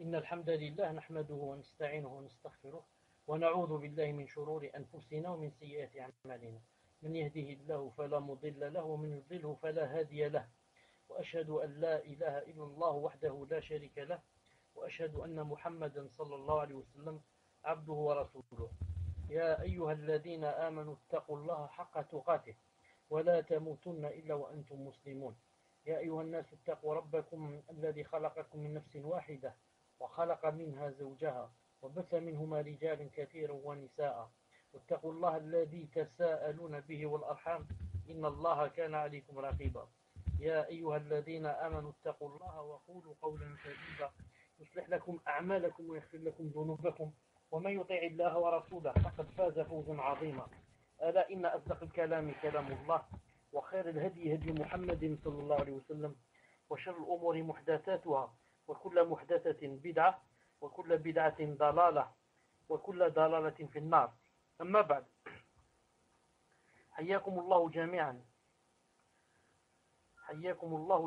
إن الحمد لله نحمده ونستعينه ونستغفره ونعوذ بالله من شرور أنفسنا ومن سيئات أعمالنا من يهده الله فلا مضل له ومن يضلله فلا هادي له وأشهد أن لا إله إلا الله وحده لا شريك له وأشهد أن محمدا صلى الله عليه وسلم عبده ورسوله يا أيها الذين آمنوا اتقوا الله حق تقاته ولا تموتن إلا وأنتم مسلمون يا أيها الناس اتقوا ربكم الذي خلقكم من نفس واحدة وخلق منها زوجها وبث منهما رجالا كثيرا ونساء واتقوا الله الذي تساءلون به والأرحام إن الله كان عليكم رقيبا يا أيها الذين آمنوا اتقوا الله وقولوا قولا سديدا يصلح لكم أعمالكم ويغفر لكم ذنوبكم ومن يطع الله ورسوله فقد فاز فوزا عظيما ألا إن أصدق الكلام كلام الله وخير الهدي هدي محمد صلى الله عليه وسلم وشر الأمور محدثاتها وكل محدثة بدعة وكل بدعة ضلالة وكل ضلالة في النار أما بعد حياكم الله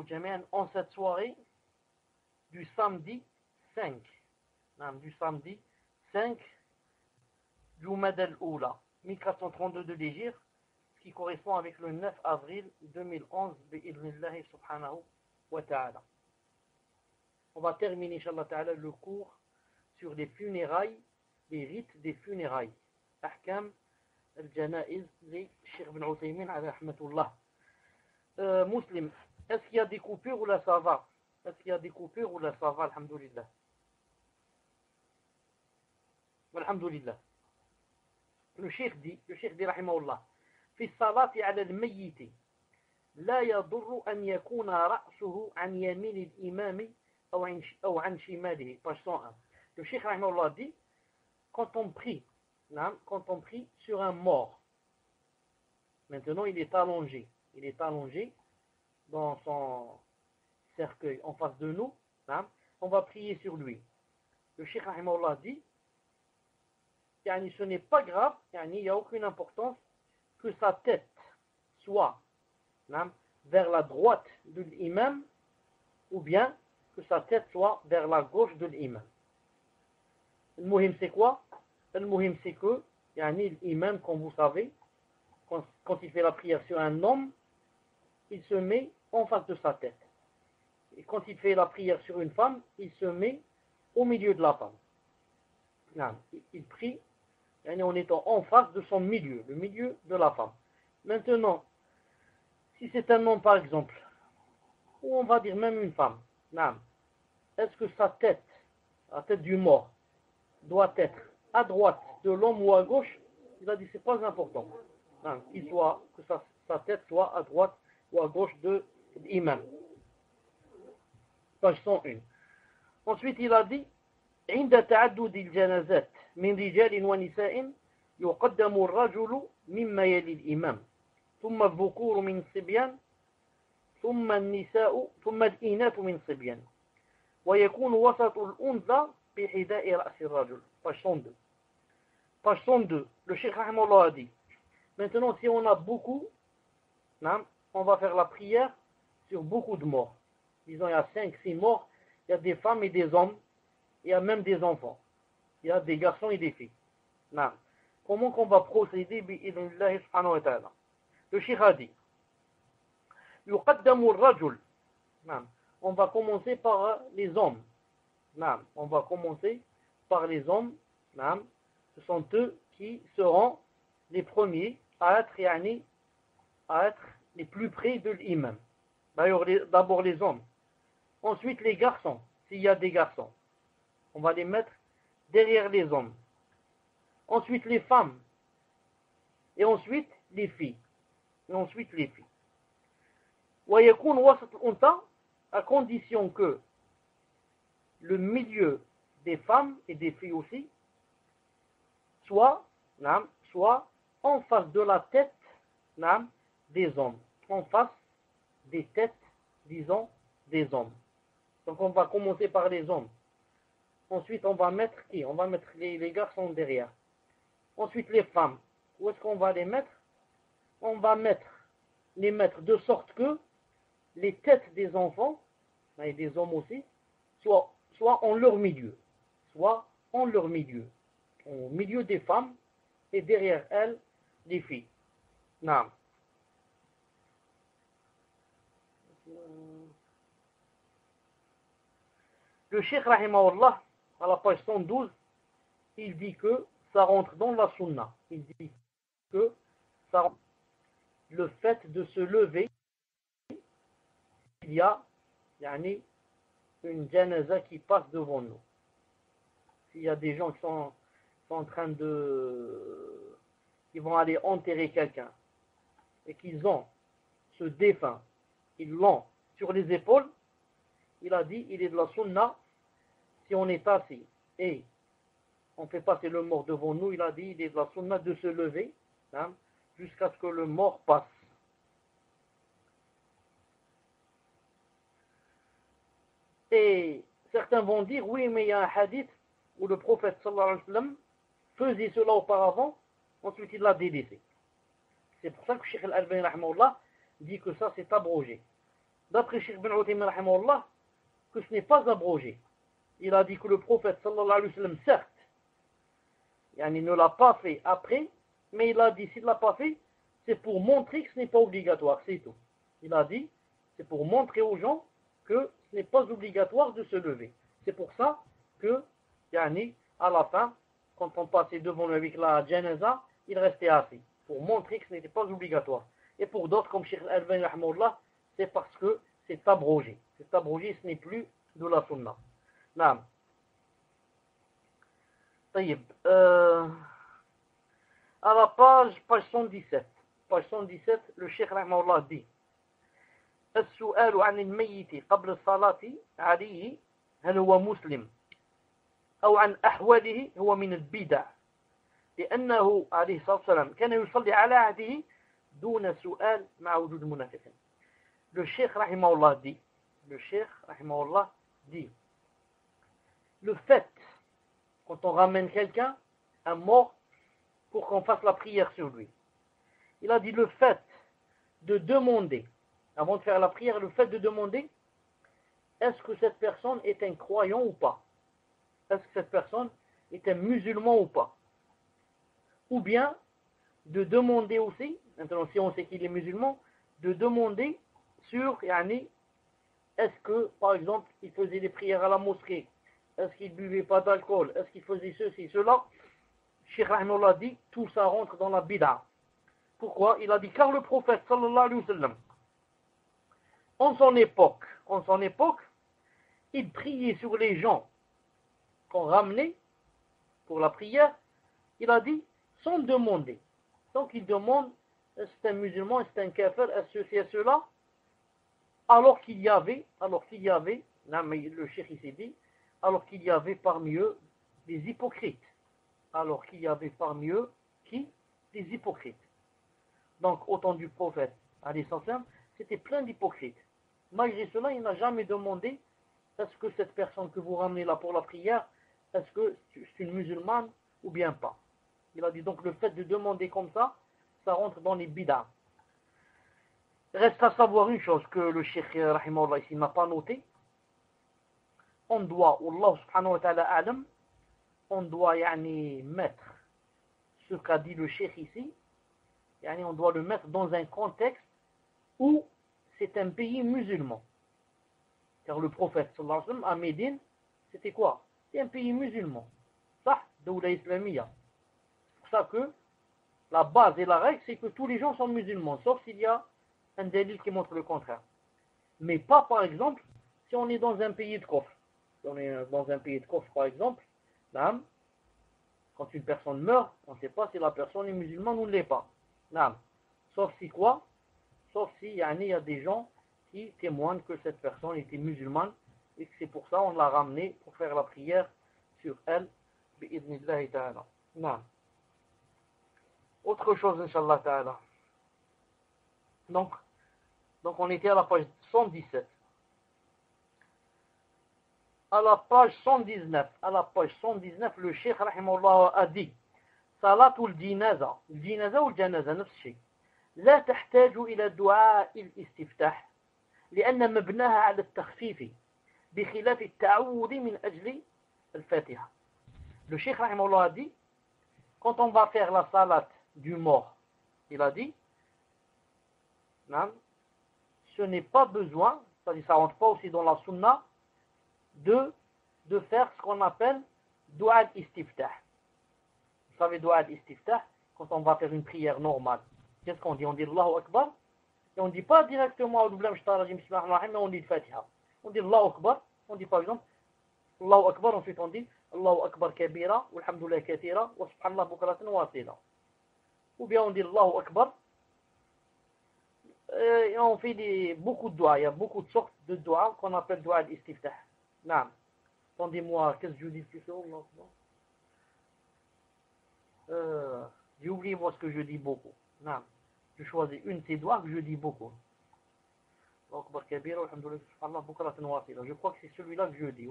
جميعا en cette soirée du samedi 5 Jumad al-Oula 1432 de l'Hégire, qui correspond avec le 9 avril 2011 bi'idhnillahi subhanahu wa ta'ala. On va terminer inshallah ta'ala le cours sur les funérailles, les rites des funérailles. Ahkam al-Janaiz de Cheikh Ibn Uthaymin alayhi rahmatullah. Muslim, est-ce qu'il y a des coupures ou là ça va? Alhamdulillah. Alhamdulillah. Le cheikh dit rahimahullah, في الصلاة على الميت لا يضر أن يكون رأسه عن يمين الإمام أو عن شماله. Page 101. Le cheikh rahimahullah dit, quand on prie sur un mort, maintenant il est allongé dans son cercueil en face de nous, on va prier sur lui. Le cheikh rahimahullah dit, ce n'est pas grave, il n'y a aucune importance que sa tête soit vers la droite de l'imam ou bien que sa tête soit vers la gauche de l'imam. Le muhim c'est quoi? Le muhim c'est que l'imam, comme vous savez, quand il fait la prière sur un homme, il se met en face de sa tête. Et quand il fait la prière sur une femme, il se met au milieu de la femme. Il prie en étant en face de son milieu, le milieu de la femme. Maintenant, si c'est un homme par exemple, ou on va dire même une femme, est-ce que sa tête, la tête du mort, doit être à droite de l'homme ou à gauche? Il a dit c'est pas important. Que sa tête soit à droite ou à gauche de l'imam. Page 101. Ensuite il a dit عند تعدد الجنازات من رجال ونساء يقدم الرجل مما يلي الإمام ثم الذكور من الصبيان ثم النساء ثم الإناث من الصبيان ويكون وسط الأنثى بحذاء رأس الرجل. Page 102. Page 102. Le Cheikh Rahimahullah a dit, maintenant si on a beaucoup, on va faire la prière sur beaucoup de morts. Disons il y a 5-6 morts, il y a des femmes et des hommes, il y a même des enfants, il y a des garçons et des filles. Comment qu'on va procéder bi'idhnillahi subhanahu wa ta'ala? Le cheikh a dit, yuqaddamu ar-rajul, on va commencer par les hommes. Ce sont eux qui seront les premiers à être les plus près de l'imam. D'abord les hommes. Ensuite les garçons, s'il y a des garçons. On va les mettre derrière les hommes. Ensuite les femmes. Et ensuite les filles. ويكون وسط الأنثى, à condition que le milieu des femmes et des filles aussi soit en face de la tête des hommes. En face des têtes, disons, des hommes. Donc on va commencer par les hommes. Ensuite, on va mettre qui? On va mettre les garçons derrière. Ensuite, les femmes. Où est-ce qu'on va les mettre? On va les mettre de sorte que les têtes des enfants, et des hommes aussi, soient soit en leur milieu. Soit en leur milieu. Au milieu des femmes et derrière elles, les filles. Non. Le Cheikh Rahimahullah, à la page 112, il dit que ça rentre dans la sunna. Il dit que ça rentre le fait de se lever, il y a une janaza qui passe devant nous. S'il y a des gens qui sont en train de... ils vont aller enterrer quelqu'un et qu'ils ont ce défunt, ils l'ont sur les épaules, il a dit, il est de la sunna, si on est assis et on fait passer le mort devant nous, il a dit, il est de la sunna de se lever jusqu'à ce que le mort passe. Et certains vont dire, oui, mais il y a un hadith où le prophète sallallahu alayhi wa sallam faisait cela auparavant, ensuite il l'a délaissé. C'est pour ça que Cheikh Al-Albani rahimahullah dit que ça c'est abrogé. D'après Cheikh Ben Uthaymin rahimahullah, que ce n'est pas abrogé. Il a dit que le prophète sallallahu alayhi wa sallam, certes, il ne l'a pas fait après, mais il a dit s'il ne l'a pas fait, c'est pour montrer que ce n'est pas obligatoire, c'est tout. Il a dit, c'est pour montrer aux gens que ce n'est pas obligatoire de se lever. C'est pour ça que, à la fin, quand on passait devant lui avec la janaza, il restait assis, pour montrer que ce n'était pas obligatoire. Et pour d'autres, comme Cheikh Al-Albani rahimahullah, c'est parce que c'est abrogé. C'est abrogé, ce n'est plus de la sunna. Naam. طيب. À la page 117. Page 117, le Cheikh rahimahullah dit السؤال عن الميت قبل الصلاة عليه هل هو مسلم أو عن أحواله هو من البدع لأنه عليه الصلاة والسلام كان يصلي على عهده دون سؤال مع وجود المنافقين. Le Cheikh rahimahullah dit le fait quand on ramène quelqu'un un mort pour qu'on fasse la prière sur lui, il a dit le fait de demander avant de faire la prière, le fait de demander est-ce que cette personne est un croyant ou pas, est-ce que cette personne est un musulman ou pas, ou bien de demander aussi, maintenant si on sait qu'il est musulman, de demander sur est-ce que par exemple il faisait des prières à la mosquée, est-ce qu'il buvait pas d'alcool, est-ce qu'il faisait ceci, cela. Cheikh Rahimahullah dit tout ça rentre dans la bid'a. Pourquoi? Il a dit car le prophète sallallahu alayhi wa sallam en son époque, il priait sur les gens qu'on ramenait pour la prière, il a dit, sans demander. Donc il demande, est-ce que c'est un musulman, est-ce que c'est un kafir, est-ce que c'est cela, alors qu'il y avait, là, mais le cheikh il s'est dit, alors qu'il y avait parmi eux des hypocrites. Alors qu'il y avait parmi eux, qui? Des hypocrites. Donc, au temps du prophète, alayhi salam, c'était plein d'hypocrites. Malgré cela, il n'a jamais demandé est-ce que cette personne que vous ramenez là pour la prière, est-ce que c'est une musulmane ou bien pas. Il a dit donc le fait de demander comme ça rentre dans les bid'a. Reste à savoir une chose que le cheikh rahimahullah ici n'a pas noté. On doit, Allah subhanahu wa ta'ala alam, on doit mettre ce qu'a dit le cheikh ici, on doit le mettre dans un contexte où c'est un pays musulman. Car le prophète sallallahu alayhi wa sallam à Médine, c'était quoi? C'est un pays musulman. Ça, Doula Islamiyya. C'est pour ça que la base et la règle, c'est que tous les gens sont musulmans, sauf s'il y a un délit qui montre le contraire. Mais pas, par exemple, si on est dans un pays de kufr. Si on est dans un pays de kufr, par exemple, là, quand une personne meurt, on ne sait pas si la personne est musulmane ou ne l'est pas. Là, sauf si quoi? Sauf s'il y a des gens qui témoignent que cette personne était musulmane et que c'est pour ça on l'a ramenée pour faire la prière sur elle. Bi'idnillahi ta'ala. Non. Autre chose, Inch'Allah ta'ala. Donc on était à la page 117. À la page 119, le Cheikh rahimahullah a dit Salatul jinaza. Jinaza ou janaza, نفس الشيء. لا تحتاج إلى دعاء الاستفتاح لأن مبناها على التخفيف بخلاف التعوذ من أجل الفاتحة. Le Cheikh rahimahullah a dit, quand on va faire la salat du mort, il a dit, ce n'est pas besoin, c'est-à-dire ça rentre pas aussi dans la sunna, de faire ce qu'on appelle dua al-istiftah. Vous savez, dua al-istiftah, quand on va faire une prière normale, qu'est-ce qu'on dit? On dit Allahu Akbar, et on ne dit pas directement mais on dit le Fatiha. On dit Allahu Akbar, on dit par exemple Allahu Akbar, ensuite on dit Allahu Akbar kabira, walhamdulillah kathira, wa subhanallah bukratan wa asila. Ou bien on dit Allahu Akbar, et on fait beaucoup de doigts, il y a beaucoup de sortes de doigts qu'on appelle doigts al-istiftah. Naam. Attendez-moi, qu'est-ce que je dis plus souvent? J'ai oublié moi ce que je dis beaucoup. Non. Je choisis une de ces doigts que je dis beaucoup. Je crois que c'est celui-là que je dis.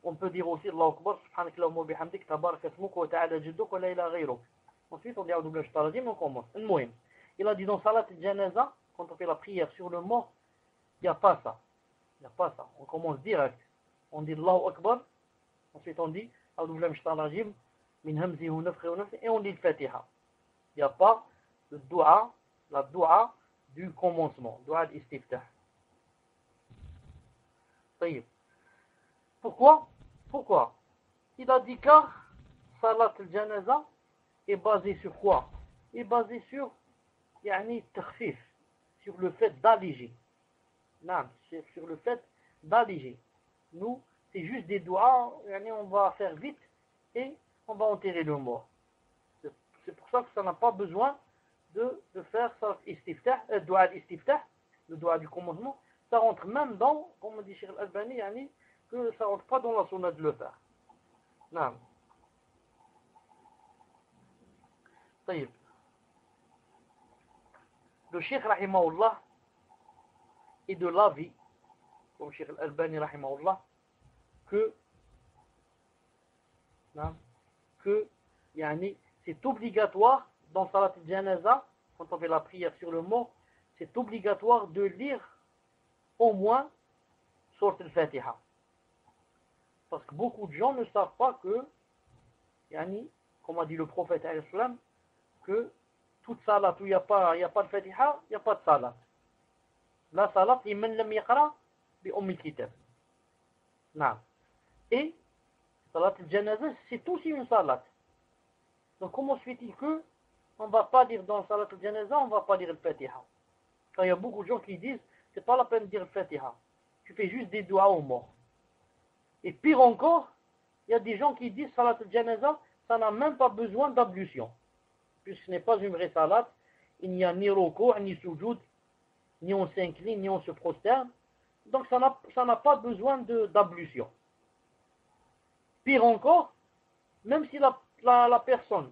On peut dire aussi Allahu Akbar, subhanakallahumma wa bihamdik, tabarak ismuk wa ta'ala jadduk wa la ilaha ghayruk. Ensuite on dit A'udhu billahi minash shaitanir rajim, on commence. Il a dit dans salat al-janaza, quand on fait la prière sur le mort, il n'y a pas ça. Il n'y a pas ça. On commence direct. On dit Allahu Akbar. Ensuite on dit A'udhu billahi minash shaitanir rajim, min hamzihi wa nafthihi wa nafthihi, et on dit le Fatiha. Il n'y a pas le dua, la dua du commencement, dua al-istiftah. Pourquoi? Il a dit car salat al-janaza est basé sur quoi? Est basé sur takhfif, sur le fait d'alléger. Non, sur le fait d'alléger. Nous, c'est juste des doigts, on va faire vite et on va enterrer le mort. C'est pour ça que ça n'a pas besoin de faire ça doigt al-istiftah, le doigt du commencement. Ça rentre même dans, comme dit Cheikh Al-Albani, que ça rentre pas dans la sunna de le faire. Non. طيب. Le Cheikh rahimahullah est de l'avis, comme Cheikh Al-Albani rahimahullah, que c'est obligatoire dans salat al-janaza, quand on fait la prière sur le mort, c'est obligatoire de lire au moins sourate al-Fatiha. Parce que beaucoup de gens ne savent pas que, comme a dit le prophète alayhi salam, que toute salat où il n'y a pas de Fatiha, il n'y a pas de salat. La salat, liman lam yaqra bi umm al-kitab. Et salat al-janaza, c'est aussi une salat. Donc comment se fait-il que on ne va pas dire dans salat al-janaza, on ne va pas dire le Fatiha? Quand il y a beaucoup de gens qui disent, c'est pas la peine de dire le Fatiha. Tu fais juste des doigts aux morts. Et pire encore, il y a des gens qui disent salat al-janaza, ça n'a même pas besoin d'ablution. Puisque ce n'est pas une vraie salat, il n'y a ni roko, ni sujoud, ni on s'incline, ni on se prosterne. Donc ça n'a pas besoin d'ablution. Pire encore, même si la personne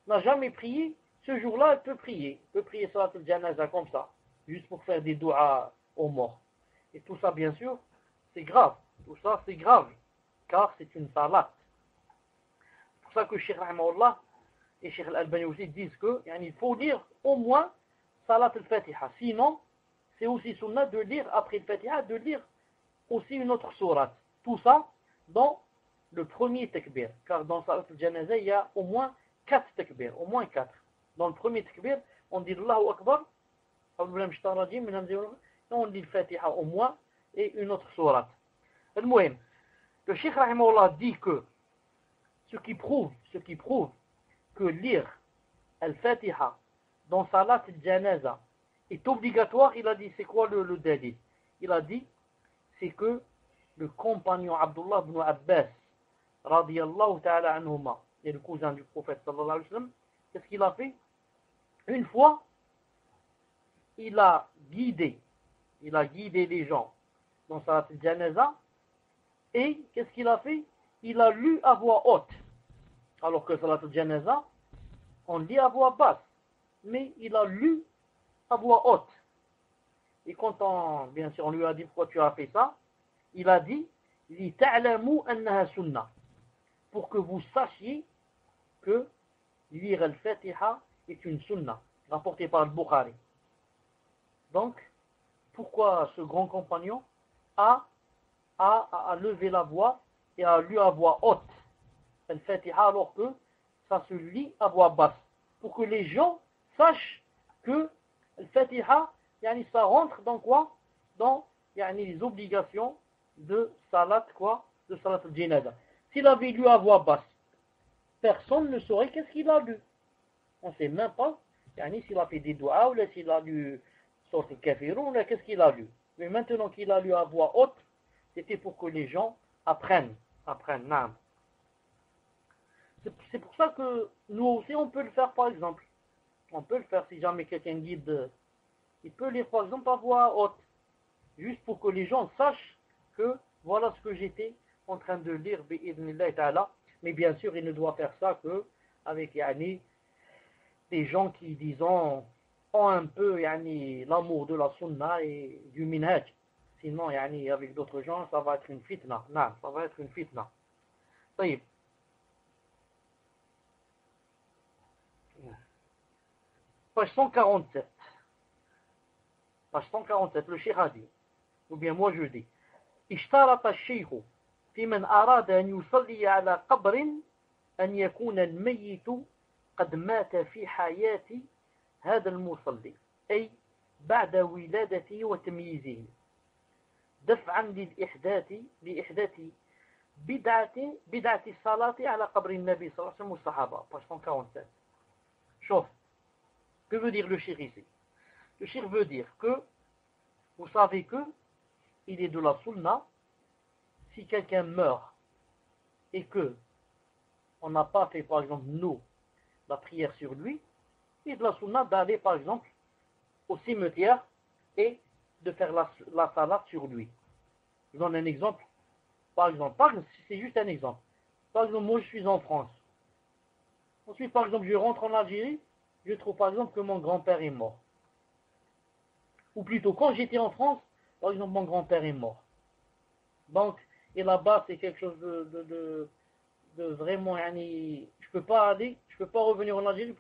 n'a jamais prié, ce jour-là, elle peut prier. Elle peut prier salat al-janaza comme ça, juste pour faire des doigts aux morts. Et tout ça, bien sûr, c'est grave. Tout ça, c'est grave, car c'est une salat. C'est pour ça que Cheikh Rahimahullah et Cheikh Al-Albani aussi disent qu'il faut lire au moins salat al-Fatiha. Sinon, c'est aussi sunnah de lire après le Fatiha, de lire aussi une autre sourate. Tout ça dans le premier takbir. Car dans salat al-janaza, il y a au moins 4 takbir, au moins 4. Dans le premier takbir, on dit Allahu Akbar, et on dit le Fatiha au moins, et une autre sourate. Le Cheikh Rahimahullah dit que ce qui prouve que lire al-Fatiha dans salat al-janaza est obligatoire, il a dit, c'est quoi le dalil? Il a dit, c'est que le compagnon Abdullah ibn Abbas, radiyallahu ta'ala anhuma, et le cousin du prophète sallallahu alayhi wa sallam, qu'est-ce qu'il a fait? Une fois, il a guidé les gens dans salat al-janaza, et qu'est-ce qu'il a fait? Il a lu à voix haute. Alors que salat al-janaza, on lit à voix basse. Mais il a lu à voix haute. Et quand bien sûr, on lui a dit pourquoi tu as fait ça, il a dit li ta'lamu annaha sunnah. Pour que vous sachiez que lire al-Fatiha est une sunnah, rapportée par le Bukhari. Donc, pourquoi ce grand compagnon a levé la voix et a lu à voix haute Al-Fatiha alors que ça se lit à voix basse. Pour que les gens sachent que Al-Fatiha, ça rentre dans quoi? Dans les obligations de salat quoi? De salat al-janaza. S'il avait lu à voix basse, personne ne saurait qu'est-ce qu'il a lu. On ne sait même pas s'il a fait des doigts ou s'il a lu sorte kafirun ou qu'est-ce qu'il a lu. Mais maintenant qu'il a lu à voix haute, c'était pour que les gens apprennent. Non. C'est pour ça que nous aussi on peut le faire par exemple. On peut le faire si jamais quelqu'un guide. Il peut lire par exemple à voix haute. Juste pour que les gens sachent que voilà ce que j'étais en train de lire bi'idhnillah ta'ala. Mais bien sûr il ne doit faire ça que avec des gens qui disons ont un peu l'amour de la sunna et du minhaj. Sinon avec d'autres gens ça va être une fitna. Non, ça va être une fitna. طيب. Page 147. Page 147, le cheikh a dit, ou bien moi je dis, اشترط الشيخ في من أراد أن يصلي على قبر أن يكون الميت قد مات في حياة هذا المصلي أي بعد ولادته وتمييزه دفعا لإحداث بدعة الصلاة على قبر النبي صلى الله عليه وسلم والصحابة. Page 147. شوف. Que veut dire le shir ici? Le shir veut dire que, vous savez que, il est de la sunna, si quelqu'un meurt, et que, on n'a pas fait, par exemple, nous, la prière sur lui, il est de la sunna d'aller, par exemple, au cimetière, et de faire la salat sur lui. Je donne un exemple. Par exemple, c'est juste un exemple. Par exemple, moi je suis en France. Ensuite, par exemple, je rentre en Algérie, je trouve par exemple que mon grand-père est mort. Ou plutôt, quand j'étais en France, par exemple, mon grand-père est mort. Donc, et là-bas, c'est quelque chose de vraiment, je peux pas revenir en Algérie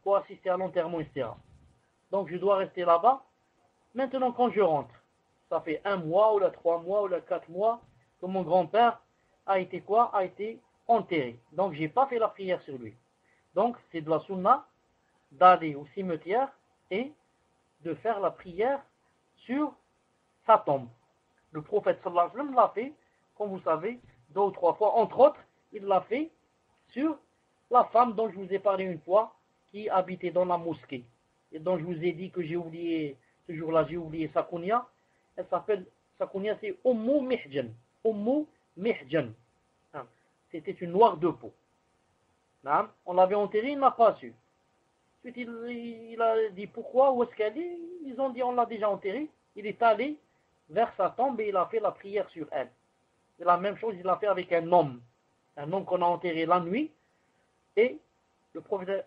pour assister à l'enterrement, etc. Donc, je dois rester là-bas. Maintenant, quand je rentre, ça fait 1 mois, ou 3 mois, ou 4 mois, que mon grand-père a été enterré. Donc, j'ai pas fait la prière sur lui. Donc, c'est de la sunna d'aller au cimetière et de faire la prière sur sa tombe. Le prophète sallallahu alayhi wa sallam l'a fait, comme vous savez, 2 ou 3 fois. Entre autres, il l'a fait sur la femme dont je vous ai parlé une fois, qui habitait dans la mosquée. Et dont je vous ai dit que j'ai oublié, ce jour-là, j'ai oublié sa kunya. Elle s'appelle, sa kunya c'est Ummu Mihjan. Ummu Mihjan. C'était une noire de peau. On l'avait enterrée, il n'a pas su. Ensuite, il a dit pourquoi, où est-ce qu'elle est? Ils ont dit on l'a déjà enterrée. Il est allé vers sa tombe et il a fait la prière sur elle. Et la même chose, il l'a fait avec un homme qu'on a enterré la nuit. Et le prophète,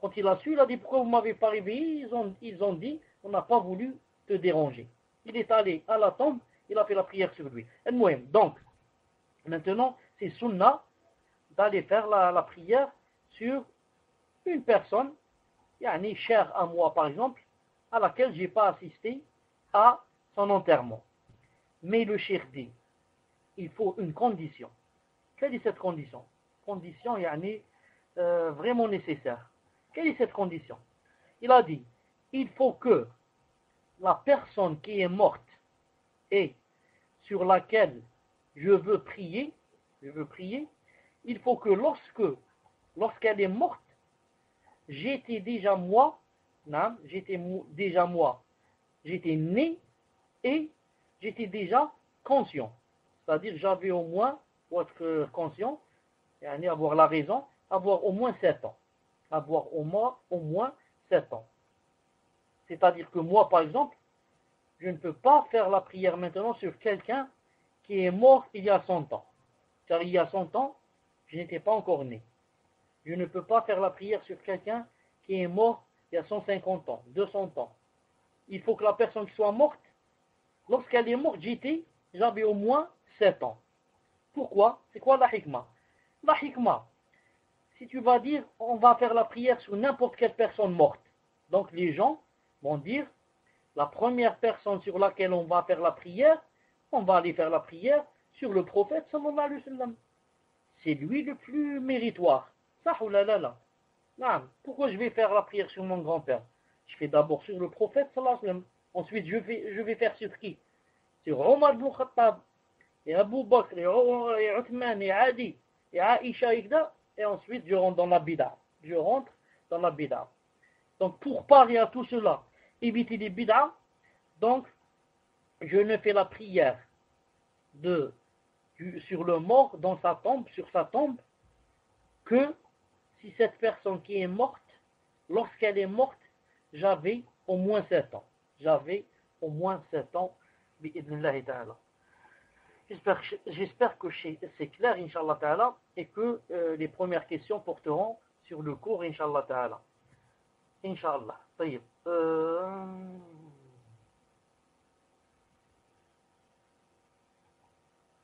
quand il a su, il a dit pourquoi vous ne m'avez pas réveillé? Ils ont dit on n'a pas voulu te déranger. Il est allé à la tombe, il a fait la prière sur lui. Donc, maintenant, c'est sunna d'aller faire la prière sur une personne, chère à moi par exemple, à laquelle je n'ai pas assisté à son enterrement. Mais le cheikh dit, il faut une condition. Quelle est cette condition? Condition vraiment nécessaire. Quelle est cette condition? Il a dit, il faut que la personne qui est morte et sur laquelle je veux prier, il faut que lorsqu'elle est morte, j'étais né et j'étais déjà conscient. C'est-à-dire j'avais au moins, pour être conscient, avoir la raison, avoir au moins 7 ans. Avoir au moins 7 ans. C'est-à-dire que moi, par exemple, je ne peux pas faire la prière maintenant sur quelqu'un qui est mort il y a 100 ans. Car il y a 100 ans, je n'étais pas encore né. Je ne peux pas faire la prière sur quelqu'un qui est mort il y a 150 ans, 200 ans. Il faut que la personne qui soit morte, lorsqu'elle est morte, j'avais au moins 7 ans. Pourquoi? C'est quoi la hikmah? La hikmah, si tu vas dire, on va faire la prière sur n'importe quelle personne morte. Donc les gens vont dire, La première personne sur laquelle on va faire la prière, on va aller faire la prière sur le prophète sallallahu alayhi wa sallam. C'est lui le plus méritoire. Ça ou la la la. Non. Pourquoi je vais faire la prière sur mon grand-père? Je fais d'abord sur le prophète sallallahu alayhi wa sallam. Ensuite, je vais faire sur qui? Sur Omar ibn Khattab, et Abu Bakr, et Uthman, et Adi, et Aisha, et ensuite je rentre dans la bid'a. Je rentre dans la bid'a. Donc pour parer à tout cela, éviter les bid'a, donc je ne fais la prière sur le mort, dans sa tombe, sur sa tombe, que si cette personne qui est morte, lorsqu'elle est morte, j'avais au moins 7 ans. J'avais au moins 7 ans, bi'idnillahi ta'ala. J'espère que c'est clair, Inch'Allah ta'ala, et que les premières questions porteront sur le cours, Inch'Allah ta'ala. Inch'Allah. طيب.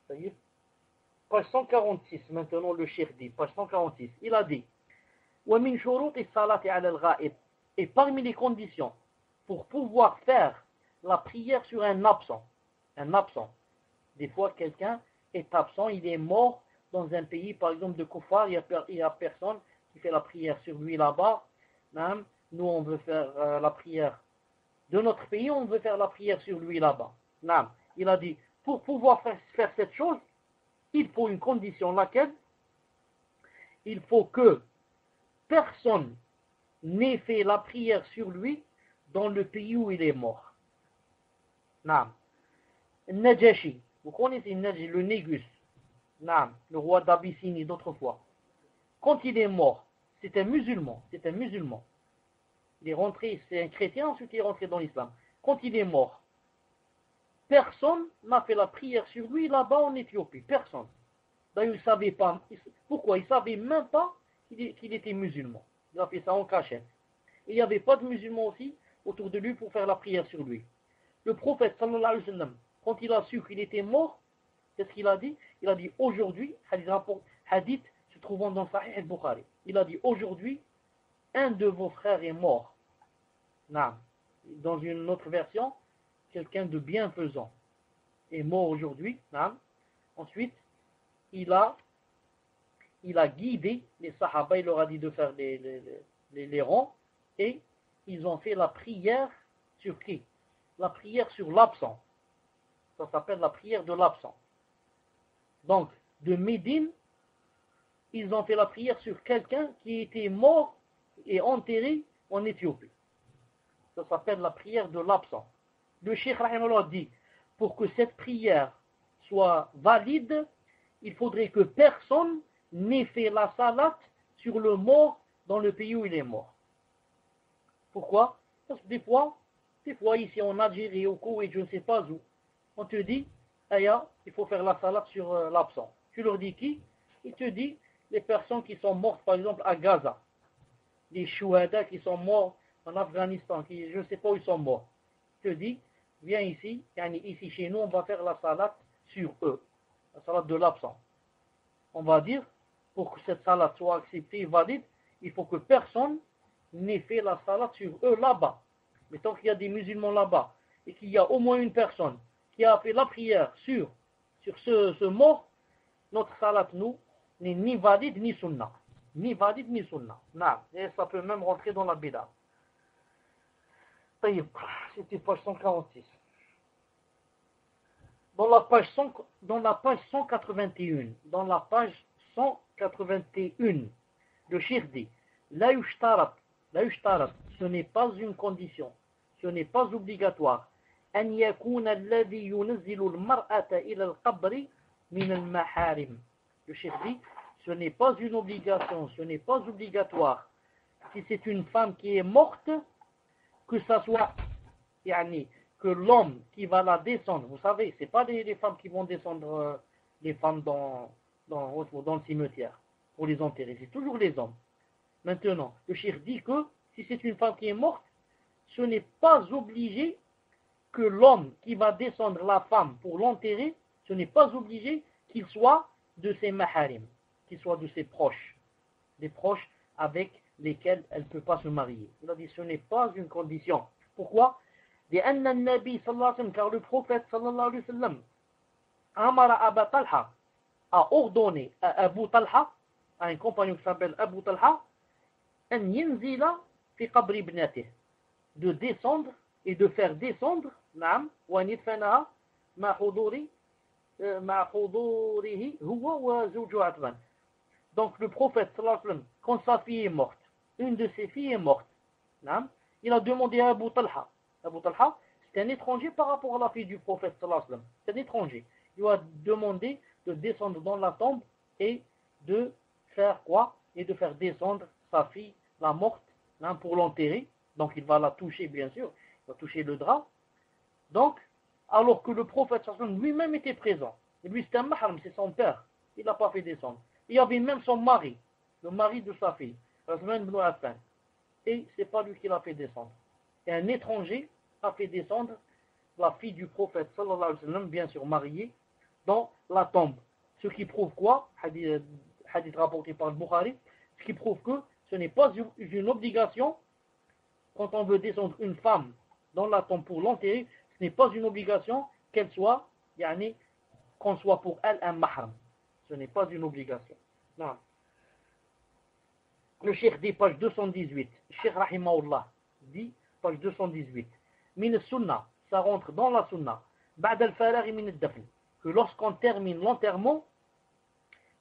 طيب. Page 146, maintenant le cheikh dit, page 146, il a dit وَمِنْ شُرُوطِ الصَّلَاةِ عَلَى الْغَائِبِ. Et parmi les conditions pour pouvoir faire la prière sur un absent, des fois quelqu'un est absent, il est mort dans un pays, par exemple de Koufar, il y a personne qui fait la prière sur lui là-bas. Nous on veut faire la prière de notre pays, on veut faire la prière sur lui là-bas. Il a dit, pour pouvoir faire cette chose, il faut une condition, laquelle il faut que personne n'ait fait la prière sur lui dans le pays où il est mort. Najashi, vous connaissez le Négus, le roi d'Abyssinie d'autrefois. Quand il est mort, c'est un musulman. Il est rentré, c'est un chrétien, ensuite il est rentré dans l'islam. Quand il est mort, personne n'a fait la prière sur lui là-bas en Éthiopie. Personne. D'ailleurs, il ne savait pas. Pourquoi? Il ne savait même pas qu'il était musulman. Il a fait ça en cachette. Il n'y avait pas de musulmans aussi autour de lui pour faire la prière sur lui. Le prophète, sallallahu alayhi wa sallam, quand il a su qu'il était mort, qu'est-ce qu'il a dit? Il a dit aujourd'hui, hadith se trouvant dans Sahih al-Bukhari, il a dit aujourd'hui, un de vos frères est mort. Dans une autre version, quelqu'un de bienfaisant est mort aujourd'hui. Ensuite, il a guidé les sahaba, il leur a dit de faire les rangs, et ils ont fait la prière sur qui? La prière sur l'absent. Ça s'appelle la prière de l'absent. Donc, de Médine, ils ont fait la prière sur quelqu'un qui était mort et enterré en Éthiopie. Ça s'appelle la prière de l'absent. Le cheikh rahimahullah dit, pour que cette prière soit valide, il faudrait que personne n'ait fait la salat sur le mort dans le pays où il est mort. Pourquoi? Parce que des fois ici en Algérie, au Koweït, je ne sais pas où, on te dit, Aya, il faut faire la salat sur l'absent. Tu leur dis qui? Il te dit les personnes qui sont mortes, par exemple, à Gaza. Les chouhada qui sont morts en Afghanistan, je ne sais pas où ils sont morts. Il te dit, viens ici, ici chez nous, on va faire la salat sur eux. La salat de l'absent. On va dire, pour que cette salat soit acceptée et valide, il faut que personne n'ait fait la salat sur eux là-bas. Mais tant qu'il y a des musulmans là-bas, et qu'il y a au moins une personne qui a fait la prière sur ce mort, notre salat, nous, n'est ni valide ni sunna. Ni valide ni sunna. Et ça peut même rentrer dans la bida. C'était page 146. Dans la page 181, le cheikh dit, la yushtarat, ce n'est pas une condition, ce n'est pas obligatoire, أن يكون الذي ينزل المرأة إلى القبر من المحارم. Le cheikh dit, ce n'est pas une obligation, ce n'est pas obligatoire, si c'est une femme qui est morte, que ça soit, que l'homme qui va la descendre, vous savez, c'est pas les femmes qui vont descendre les femmes dans le cimetière pour les enterrer, c'est toujours les hommes. Maintenant, le cheikh dit que si c'est une femme qui est morte, ce n'est pas obligé que l'homme qui va descendre la femme pour l'enterrer, ce n'est pas obligé qu'il soit de ses maharim, qu'il soit de ses proches, des proches avec lesquels elle ne peut pas se marier. Il a dit ce n'est pas une condition. Pourquoi? لأن النبي صلى الله عليه وسلم, car le prophète sallallahu alayhi wa sallam, Amara Aba Talha, a ordonné à Abu Talha, à un compagnon qui s'appelle Abu Talha, أن ينزل في قبر ابنته, de descendre et de faire descendre, نعم, وأن يدفنها مع حضوره هو وزوجه عتبان. Donc le prophète sallallahu alayhi wa sallam, quand sa fille est morte, une de ses filles est morte, نعم, il a demandé à Abu Talha. Abu Talha, c'est un étranger par rapport à la fille du prophète sallallahu alayhi wa sallam. C'est un étranger. Il lui a demandé de descendre dans la tombe et de faire quoi? Et de faire descendre sa fille, la morte, hein, pour l'enterrer. Donc il va la toucher, bien sûr. Il va toucher le drap. Donc, alors que le prophète sallallahu alayhi wa sallam lui-même était présent. Et lui, c'était un mahram, c'est son père. Il n'a pas fait descendre. Il y avait même son mari, le mari de sa fille, Uthman ibn Affan. Et c'est pas lui qui l'a fait descendre. Et un étranger a fait descendre la fille du prophète sallallahu alayhi wa sallam, bien sûr mariée, dans la tombe. Ce qui prouve quoi? Hadith rapporté par le Bukhari. Ce qui prouve que ce n'est pas une obligation, quand on veut descendre une femme dans la tombe pour l'enterrer, ce n'est pas une obligation qu'elle soit, qu'on soit pour elle un mahram. Ce n'est pas une obligation. Non. Le cheikh dit, page 218, cheikh rahimahullah dit, page 218, min sunnah, ça rentre dans la sunnah, ba'd al-faragh min al-dafn, que lorsqu'on termine l'enterrement,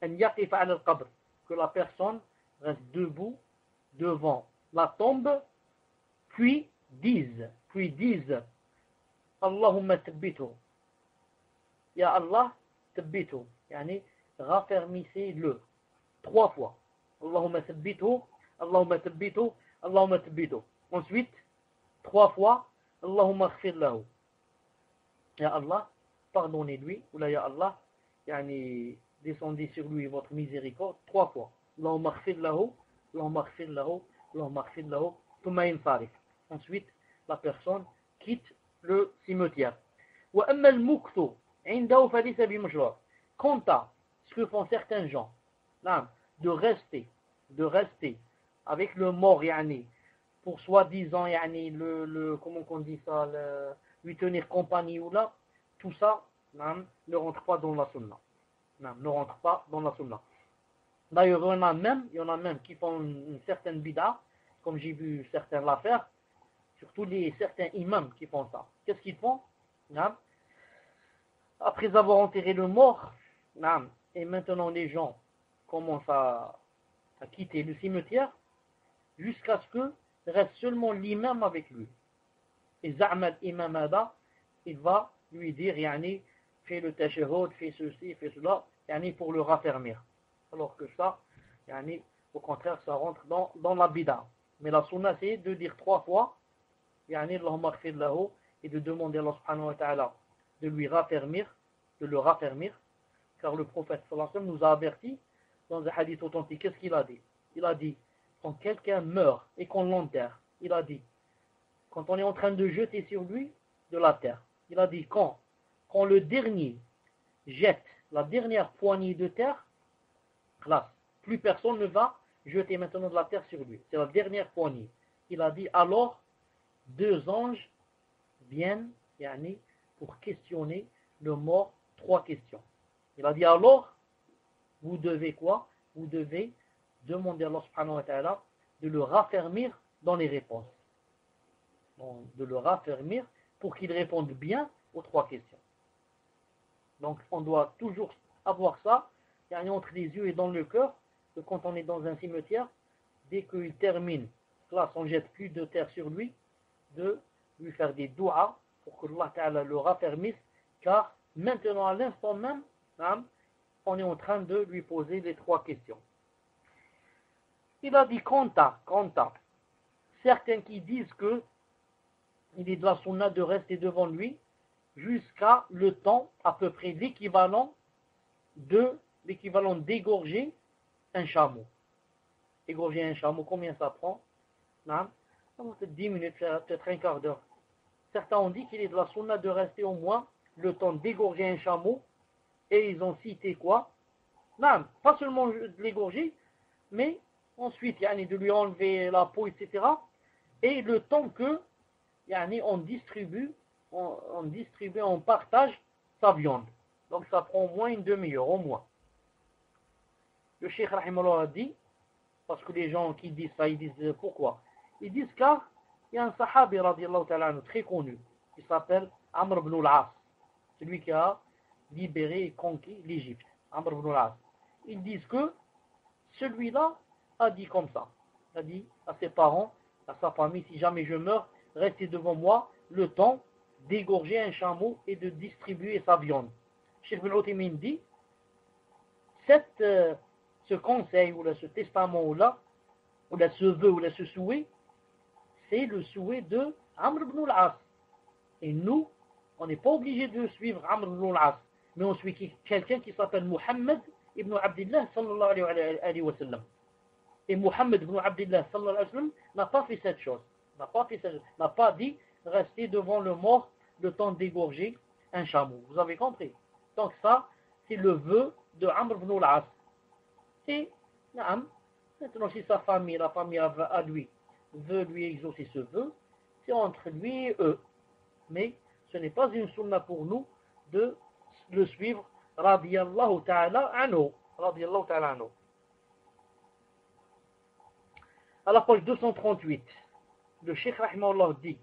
an yaqif ala al-qabr, que la personne reste debout devant la tombe, puis dise, Allahumma tabbithu, ya Allah, tabbithu, raffermissez-le, 3 fois. Allahumma tabbithu, Allahumma tabbithu, Allahumma tabbithu. Ensuite, 3 fois, Allahumma aghfir lahu. Ya Allah, pardonnez-lui, ou là, Ya Allah, descendez sur lui votre miséricorde, 3 fois. Allahumma aghfir lahu, Allahumma aghfir lahu, Allahumma aghfir lahu, thumma yansarif. Ensuite, la personne quitte le cimetière. Wa amma al-mukthu, indahu falaysa bimashru'. Quant à ce que font certains gens, de rester avec le mort, pour soi-disant, comment on dit ça, lui tenir compagnie ou là, tout ça, ne rentre pas dans la sunna. Ne rentre pas dans la sunna. D'ailleurs, il y en a même qui font une certaine bid'a, comme j'ai vu certains la faire, surtout certains imams qui font ça. Qu'est-ce qu'ils font? Après avoir enterré le mort, et maintenant les gens commencent à quitter le cimetière, jusqu'à ce que reste seulement l'imam avec lui. Et Za'mal imam Ada, il va lui dire, fais le tashahhud, fais ceci, fais cela, pour le raffermir. Alors que ça, au contraire, ça rentre dans la bid'a. Mais la sunna, c'est de dire 3 fois, Allahumma aghfir lahu, et de demander à Allah subhanahu wa ta'ala de lui raffermir, de le raffermir, car le prophète sallallahu alayhi wa sallam nous a averti dans un hadith authentique. Qu'est-ce qu'il a dit? Il a dit, quand quelqu'un meurt et qu'on l'enterre, il a dit, quand on est en train de jeter sur lui de la terre, il a dit, quand le dernier jette la dernière poignée de terre, là, plus personne ne va jeter maintenant de la terre sur lui. C'est la dernière poignée. Il a dit, alors 2 anges viennent, pour questionner le mort 3 questions. Il a dit, alors, vous devez quoi? Vous devez demander à Allah subhanahu wa ta'ala de le raffermir dans les réponses. Donc, de le raffermir pour qu'il réponde bien aux 3 questions. Donc, on doit toujours avoir ça, entre les yeux et dans le cœur, que quand on est dans un cimetière, dès qu'il termine, là, on ne jette plus de terre sur lui, de lui faire des doigts pour que Allah ta'ala le raffermisse, car maintenant, à l'instant même, on est en train de lui poser les 3 questions. Il a dit, quant à certains qui disent que il est de la sunna de rester devant lui jusqu'à le temps, à peu près l'équivalent d'égorger un chameau. Égorger un chameau, combien ça prend? Peut-être 10 minutes, peut-être un quart d'heure. Certains ont dit qu'il est de la sunna de rester au moins le temps d'égorger un chameau, et ils ont cité quoi? Pas seulement de l'égorger, mais ensuite, de lui enlever la peau, etc. Et le temps que, yani on partage sa viande. Donc ça prend au moins une demi-heure, au moins. Le Cheikh Rahimahullah a dit, parce que les gens qui disent ça, ils disent pourquoi? Ils disent car il y a un sahabi radiallahu ta'ala anhu, très connu, qui s'appelle Amr ibn al-As, celui qui a libéré et conquis l'Égypte, Amr ibn al-As. Ils disent que celui-là a dit comme ça, a dit à ses parents, à sa famille, si jamais je meurs, restez devant moi le temps d'égorger un chameau et de distribuer sa viande. Cheikh Ibn Uthaymin dit, ce conseil, ou là, ce testament, ou là, ce vœu, ou là, ce souhait, c'est le souhait de Amr ibn al-As. Et nous, on n'est pas obligé de suivre Amr ibn al-As, mais on suit quelqu'un qui s'appelle Muhammad ibn Abdillah sallallahu alayhi wa sallam. Et Muhammad ibn Abdillah sallallahu alayhi wa sallam n'a pas fait cette chose. N'a pas dit rester devant le mort le temps d'égorger un chameau. Vous avez compris? Donc ça, c'est le vœu de Amr ibn al-As. Et maintenant, si sa famille, la famille à lui, veut lui exaucer ce vœu, c'est entre lui et eux. Mais ce n'est pas une sunna pour nous de le suivre, radiyallahu ta'ala anhu. Radiyallahu ta'ala anhu. À la page 238, le Cheikh Rahimahullah dit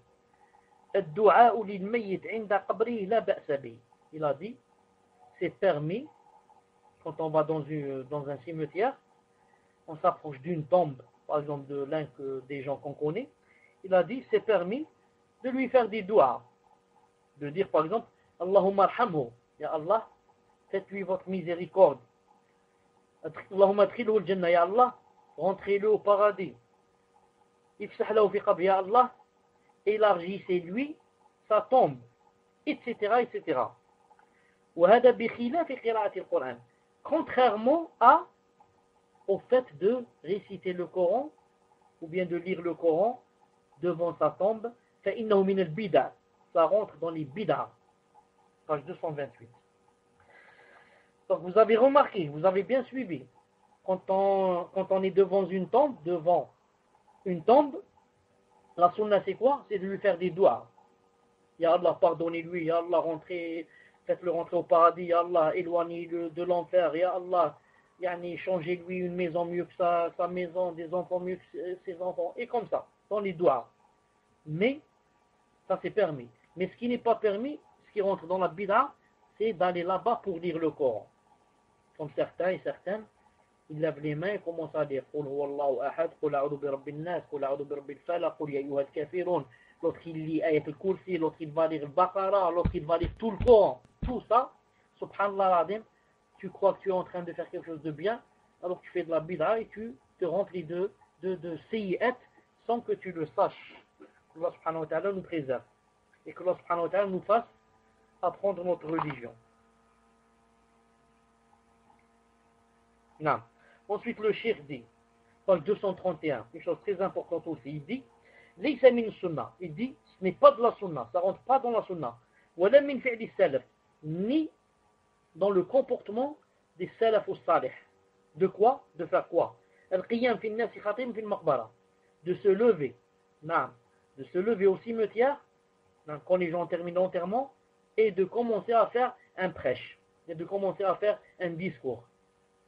الدعاء للميت عند قبره لا بأس به. Il a dit, c'est permis, quand on va dans un cimetière, on s'approche d'une tombe, par exemple de l'un des gens qu'on connaît, il a dit, c'est permis de lui faire des doigts, de dire par exemple, Allahumma arhamhu, ya Allah, faites-lui votre miséricorde. Allahumma adkhilhu al-jannah, ya Allah, rentrez-le au paradis. Ifsah lahu fi qabri, ya Allah, élargissez-lui sa tombe, etc., etc. وهذا بخلاف قراءة القرآن. Contrairement au fait de réciter le Coran ou bien de lire le Coran devant sa tombe, فإنه من البدع. Ça rentre dans les bid'ah. Page 228. Donc vous avez remarqué, vous avez bien suivi, quand on est devant une tombe, la sunna c'est quoi? C'est de lui faire des doigts. Ya Allah, pardonnez-lui, Ya Allah, faites-le rentrer au paradis, Ya Allah, éloignez-le de l'enfer, Ya Allah, changez-lui une maison mieux que sa maison, des enfants mieux que ses enfants, et comme ça, dans les doigts. Mais, ça c'est permis. Mais ce qui n'est pas permis, ce qui rentre dans la bid'a, c'est d'aller là-bas pour lire le Coran. Comme certains et certaines, ils lèvent les mains et commencent à dire قُلْ هُوَ اللَّهُ أَحَدٌ قُلْ أَعُوذُ بِرَبِّ النَّاسِ قُلْ أَعُوذُ بِرَبِّ الْفَلَقِ قُلْ يَا أَيُّهَا الْكَافِرُونَ. L'autre il lit Ayat al-Kursi, l'autre il va lire le Baqara, l'autre il va lire tout le Coran. Tout ça, subhanallah al-azim, tu crois que tu es en train de faire quelque chose de bien, alors tu fais de la bid'a et tu te remplis de sayyi'at sans que tu le saches. Que Allah subhanahu wa ta'ala nous préserve et que Allah subhanahu wa ta'ala nous fasse apprendre notre religion. Non. Ensuite, le cheikh dit, page 231, une chose très importante aussi, il dit, Laysa min sunnah, il dit, ce n'est pas de la sunna, ça rentre pas dans la sunna, wala min fi'li salaf, ni dans le comportement des salaf ou salih. De quoi? De faire quoi? Al-qiyam fi an-nas khatim fi al-maqbara, de se lever, non, de se lever au cimetière, non, quand les gens terminent l'enterrement, et de commencer à faire un prêche, et de commencer à faire un discours,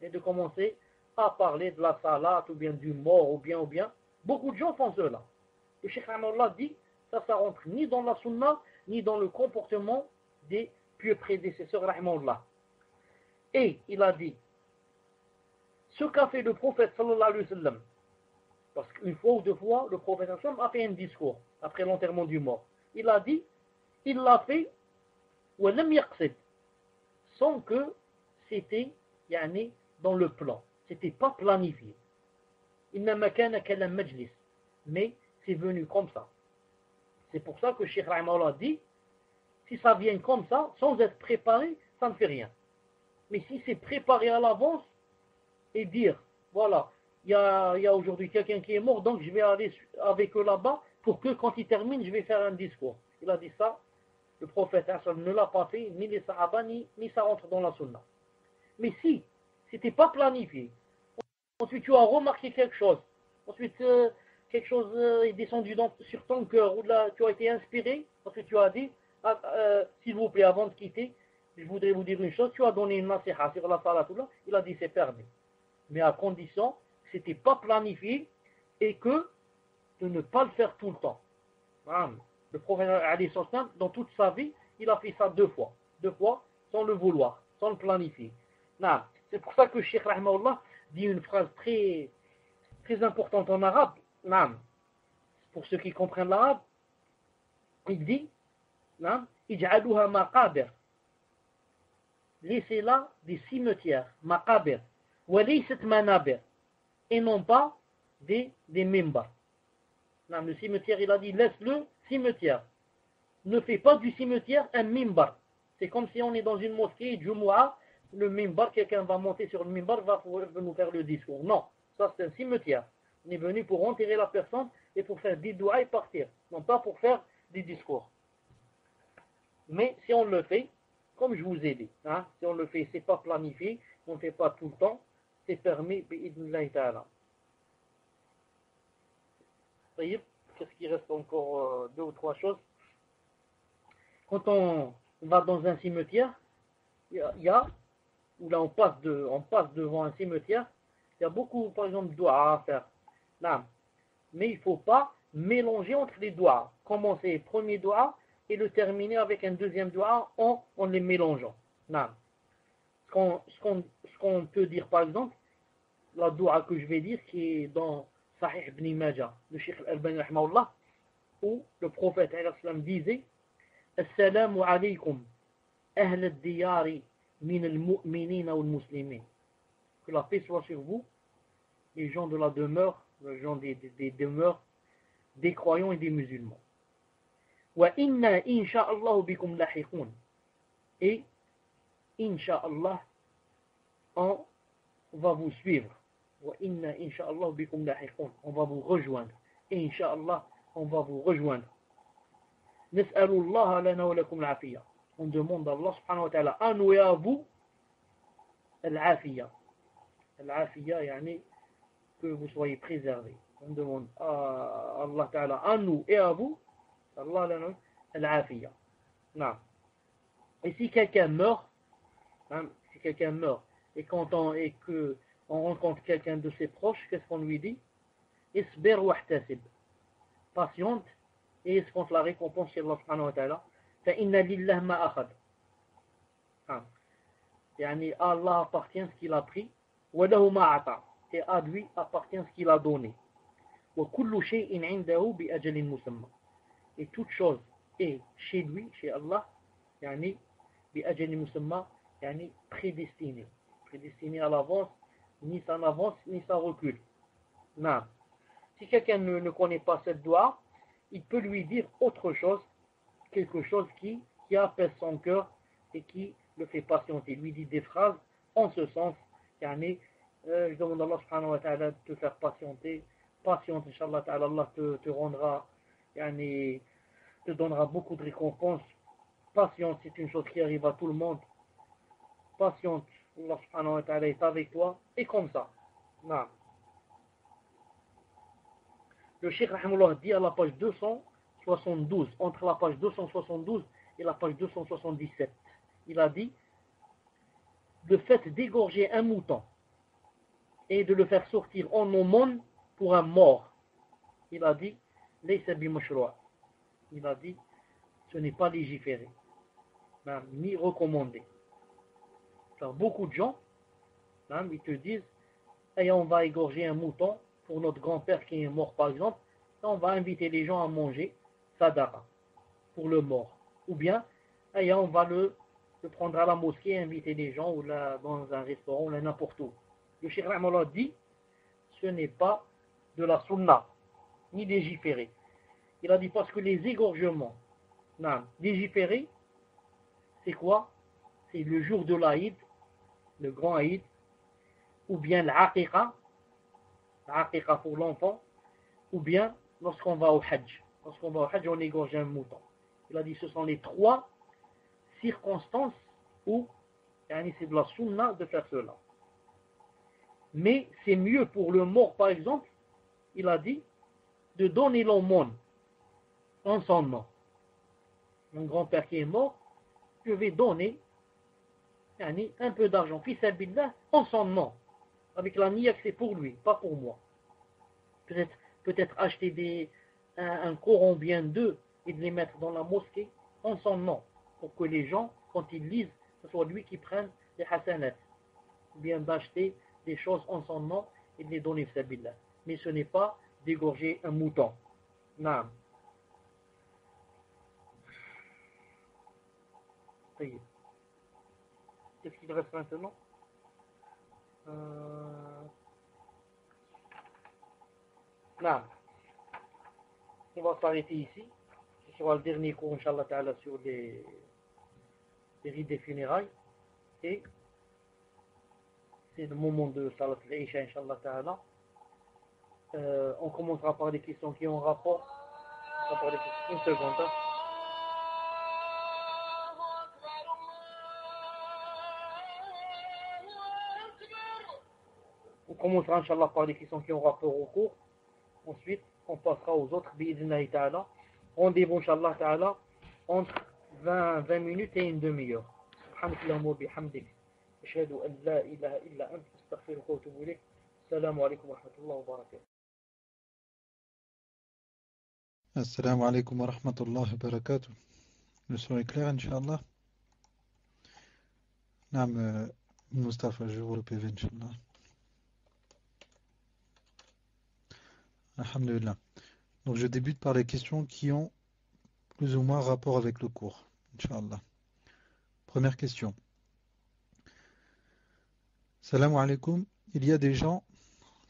et de commencer à parler de la salat, ou bien du mort, ou bien. Beaucoup de gens font cela. Le Cheikh Rahimahullah dit, ça rentre ni dans la sunna, ni dans le comportement des pieux prédécesseurs, Rahimahullah. Et il a dit, ce qu'a fait le prophète, sallallahu alayhi wa sallam, parce qu'une fois ou deux fois, le prophète, sallallahu alayhi wa sallam, a fait un discours, après l'enterrement du mort. Il a dit, il l'a fait, وَلَمْ يَقْصِدْ, sans que c'était, dans le plan. C'était pas planifié. إِنَّمَا كَانَ كَلَمْ مَجْلِسٍ, mais c'est venu comme ça. C'est pour ça que Cheikh Rahimahullah dit, si ça vient comme ça, sans être préparé, ça ne fait rien. Mais si c'est préparé à l'avance, et dire, voilà, il y a aujourd'hui quelqu'un qui est mort, donc je vais aller avec eux là-bas, pour que quand il termine, je vais faire un discours. Il a dit ça, le prophète ne l'a pas fait, ni les sahaba, ni ça rentre dans la sunna. Mais si c'était pas planifié, ensuite tu as remarqué quelque chose, ensuite quelque chose est descendu sur ton cœur, ou là tu as été inspiré, parce que tu as dit, s'il vous plaît, avant de quitter, je voudrais vous dire une chose, tu as donné une nasiha sur la salat, là, il a dit c'est permis. Mais à condition que ce n'était pas planifié et que de ne pas le faire tout le temps. Le prophète, dans toute sa vie, il a fait ça deux fois, sans le vouloir, sans le planifier. C'est pour ça que Cheikh Rahmaullah dit une phrase très, très importante en arabe. Pour ceux qui comprennent l'arabe, il dit Ij'aluha maqabir. Laissez là des cimetières, maqabir. Wa laysat manabir. Et non pas des mimbars. Le cimetière, il a dit laisse-le cimetière. Ne fais pas du cimetière un mimbar. C'est comme si on est dans une mosquée, Jumu'ah, le mimbar, quelqu'un va monter sur le mimbar, va nous faire le discours. Non, ça c'est un cimetière. On est venu pour enterrer la personne et pour faire des doigts et partir. Non pas pour faire des discours. Mais si on le fait, comme je vous ai dit, si on le fait, c'est pas planifié, on ne fait pas tout le temps, c'est permis, bi'idnillahi ta'ala. Qu'est-ce qu'il reste encore deux ou trois choses. Quand on va dans un cimetière, il y a où là on passe devant un cimetière, il y a beaucoup, par exemple, de doigts à faire. Là. Mais il ne faut pas mélanger entre les doigts. Commencer premier doigt et le terminer avec un deuxième doigt en les mélangeant. Là. Ce qu'on peut dire, par exemple, la doua que je vais dire, qui est dans Sahih ibn Majah, le Cheikh Al-Albani rahimahullah, où le prophète disait Assalamu alaykum ahl al-diyari min al-mu'minina wal-muslimin. Que la paix soit sur vous, les gens de la demeure, les gens des demeures, des croyants et des musulmans. Wa inna insha'Allah bikum lahiqun. Et insha'Allah, on va vous suivre. Wa inna insha'Allah bikum lahiqun. On va vous rejoindre. Et insha'Allah, on va vous rejoindre. Nas'alullah lana wa lakum l'afiyya. On demande à Allah subhanahu wa ta'ala à nous et à vous l'afiyya. L'afiyya, yani que vous soyez préservés. On demande à Allah ta'ala à nous et à vous Allah lana l'afiyya. Et si quelqu'un meurt, et que on rencontre quelqu'un de ses proches, qu'est-ce qu'on lui dit? Isbir wahtasib. Patiente et escompte la récompense chez Allah subhanahu wa ta'ala. Fa inna lillah ma akhad. Yani Allah appartient ce qu'il a pris. Wa lahu ma ata. Et à lui appartient ce qu'il a donné. Wa kullu shay'in 'indahu bi ajalin musamma. Et toute chose est chez lui, chez Allah, yani bi ajalin musamma, yani prédestiné à l'avance, ni ça n'avance, ni ça recule. Non. Si quelqu'un ne connaît pas cette doua, il peut lui dire autre chose, quelque chose qui apaise son cœur et qui le fait patienter. Il lui dit des phrases en ce sens, yani, je demande à Allah subhanahu wa ta'ala de te faire patienter, patiente, Inch'Allah ta'ala, Allah te rendra, yani, te donnera beaucoup de récompenses. Patiente, c'est une chose qui arrive à tout le monde. Patiente, Allah subhanahu wa ta'ala est avec toi, et comme ça. Non. Le Cheikh Rahimullah dit à la page 272, entre la page 272 et la page 277, il a dit, le fait d'égorger un mouton et de le faire sortir en aumône pour un mort, il a dit, laysa bi mashru'. Il a dit, ce n'est pas légiféré, ni recommandé. Car beaucoup de gens, ils te disent, hey, on va égorger un mouton pour notre grand-père qui est mort par exemple, on va inviter les gens à manger sadaqa pour le mort. Ou bien, hey, on va le prendre à la mosquée et inviter les gens ou là, dans un restaurant ou là, n'importe où. Le Cheikh Rahimahullah dit, ce n'est pas de la sunna, ni légiféré. Il a dit parce que les égorgements, légiférés, c'est quoi? C'est le jour de l'Aïd, le grand Aïd, ou bien l'aqiqa pour l'enfant, ou bien lorsqu'on va au Hajj. Lorsqu'on va au Hajj, on égorge un mouton. Il a dit ce sont les trois circonstances où c'est de la sunna de faire cela. Mais c'est mieux pour le mort, par exemple, il a dit, de donner l'aumône en son nom. Mon grand-père qui est mort, je vais donner un peu d'argent, fils Abillah, en son nom. Avec la niya que c'est pour lui, pas pour moi. Peut-être acheter un Coran bien d'eux et de les mettre dans la mosquée en son nom. Pour que les gens, quand ils lisent, ce soit lui qui prenne les hasanat. Ou bien d'acheter des choses en son nom et de les donner fils Abillah. Mais ce n'est pas d'égorger un mouton. Naam. Qu'est-ce qu'il reste maintenant? Non. On va s'arrêter ici. Ce sera le dernier cours, Inch'Allah Ta'ala, sur les rites des funérailles. Et c'est le moment de Salat al-Isha, Inch'Allah Ta'ala. On commencera par des questions qui ont rapport. Une seconde. Hein. On commencera, Inch'Allah, par des questions qui ont rapport au cours. Ensuite, on passera aux autres. Bi'idhnillahi ta'ala. Rendez-vous, Inch'Allah Ta'ala, entre 20 minutes et une demi-heure. Subhanakallahumma wa bihamdik. أشهد أن لا إله إلا أنت أستغفرك وأتوب إليك. السلام عليكم ورحمة الله وبركاته. Assalamu alaikum wa rahmatullahi wa barakatuh. Le son est clair, Inch'Allah. Naam, Mustafa, je vous le PV, Inch'Allah. Alhamdulillah. Donc je débute par les questions qui ont plus ou moins rapport avec le cours, Inch'Allah. Première question. Salam alaikum. Il y a des gens,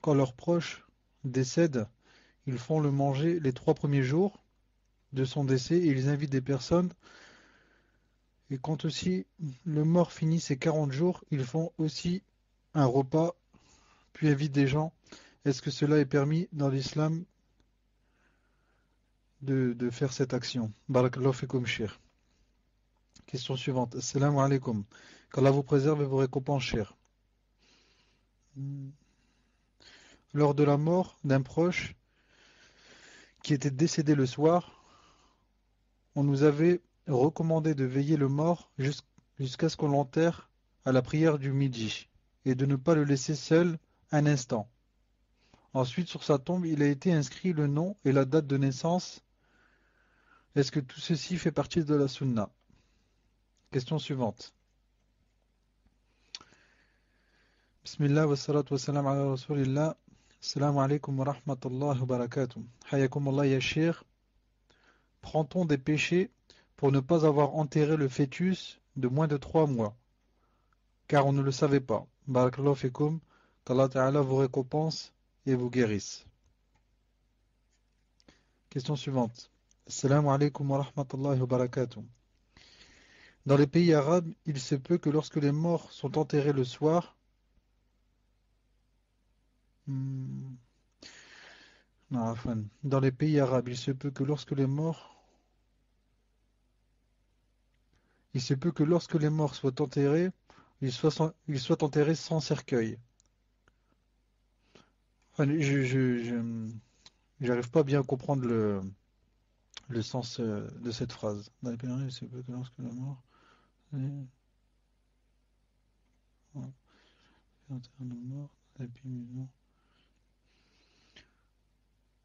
quand leurs proches décèdent, ils font le manger les 3 premiers jours de son décès et ils invitent des personnes. Et quand aussi le mort finit ses 40 jours, ils font aussi un repas, puis invitent des gens. Est-ce que cela est permis dans l'islam de faire cette action? Barakallahu fikum cher. Question suivante. Assalamu alaikum. Qu'Allah vous préserve et vous récompense cher. Lors de la mort d'un proche qui était décédé le soir, on nous avait recommandé de veiller le mort jusqu'à ce qu'on l'enterre à la prière du midi et de ne pas le laisser seul un instant. Ensuite, sur sa tombe, il a été inscrit le nom et la date de naissance. Est-ce que tout ceci fait partie de la sunna? Question suivante. Bismillah wa salatu wa salam ala rasulillah. Assalamu alaikum wa rahmatullahi wa barakatuh. Hayakumullah ya shir. Prend-on des péchés pour ne pas avoir enterré le fœtus de moins de 3 mois? Car on ne le savait pas. Barakallahu fikum. Qu'Allah Ta'ala vous récompense et vous guérisse. Question suivante. Assalamu alaikum wa rahmatullahi wa barakatuh. Dans les pays arabes, il se peut que lorsque les morts sont enterrés le soir, dans les pays arabes, il se peut que lorsque les morts soient enterrés, ils soient enterrés sans cercueil. J'arrive pas bien à comprendre le sens de cette phrase. Dans les pays arabes, il se peut que lorsque les morts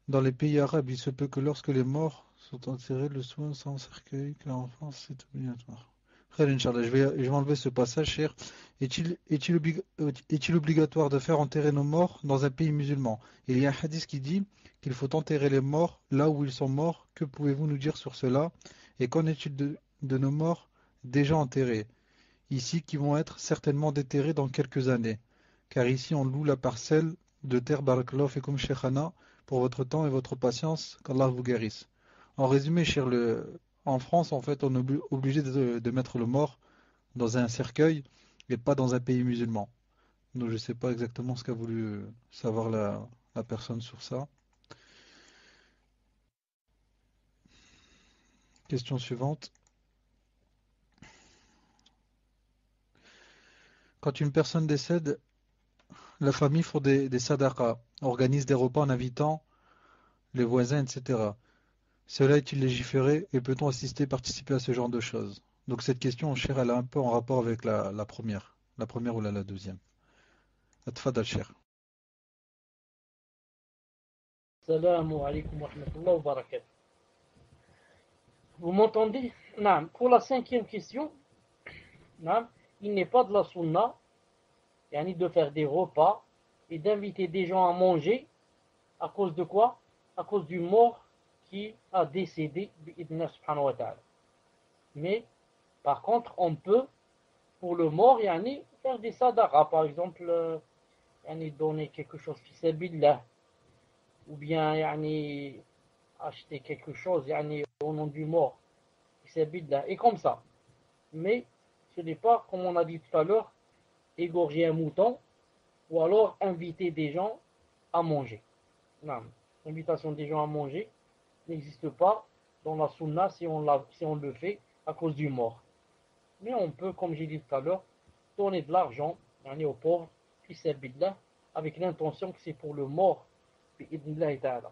Dans les pays arabes, il se peut que lorsque les morts sont enterrés le soir sans cercueil, que l'enfant c'est obligatoire. Frère, Inch'Allah, je vais enlever ce passage, cher. Est-il obligatoire de faire enterrer nos morts dans un pays musulman? Il y a un hadith qui dit qu'il faut enterrer les morts là où ils sont morts. Que pouvez-vous nous dire sur cela? Et qu'en est-il de nos morts déjà enterrés ici, qui vont être certainement déterrés dans quelques années? Car ici, on loue la parcelle de terre Barakallahu fikum Sheikhana pour votre temps et votre patience, qu'Allah vous guérisse. En résumé, cher, en France, en fait, on est obligé de mettre le mort dans un cercueil et pas dans un pays musulman. Donc je ne sais pas exactement ce qu'a voulu savoir la personne sur ça. Question suivante. Quand une personne décède, la famille font des sadaqas, organise des repas en invitant les voisins, etc. Cela est-il légiféré et peut-on participer à ce genre de choses? Donc cette question, cher, elle a un peu en rapport avec la première. La première ou la deuxième. Atfadal, cher. Salam alaikum wa rahmatullahi wa barakatuh. Vous m'entendez? Non. Pour la cinquième question, non, il n'est pas de la sunna de faire des repas et d'inviter des gens à manger à cause de quoi? À cause du mort qui a décédé, bi'idna subhanahu wa ta'ala. Mais par contre, on peut, pour le mort, faire des sadaqa, par exemple, donner quelque chose fi sabilillah, ou bien acheter quelque chose au nom du mort fi sabilillah, et comme ça. Mais ce n'est pas, comme on a dit tout à l'heure, égorger un mouton, ou alors inviter des gens à manger. Non, l'invitation des gens à manger n'existe pas dans la sunna si on le fait à cause du mort. Mais on peut, comme j'ai dit tout à l'heure, donner de l'argent aux pauvres, fi sabilillah, avec l'intention que c'est pour le mort, bi'idnillahi ta'ala.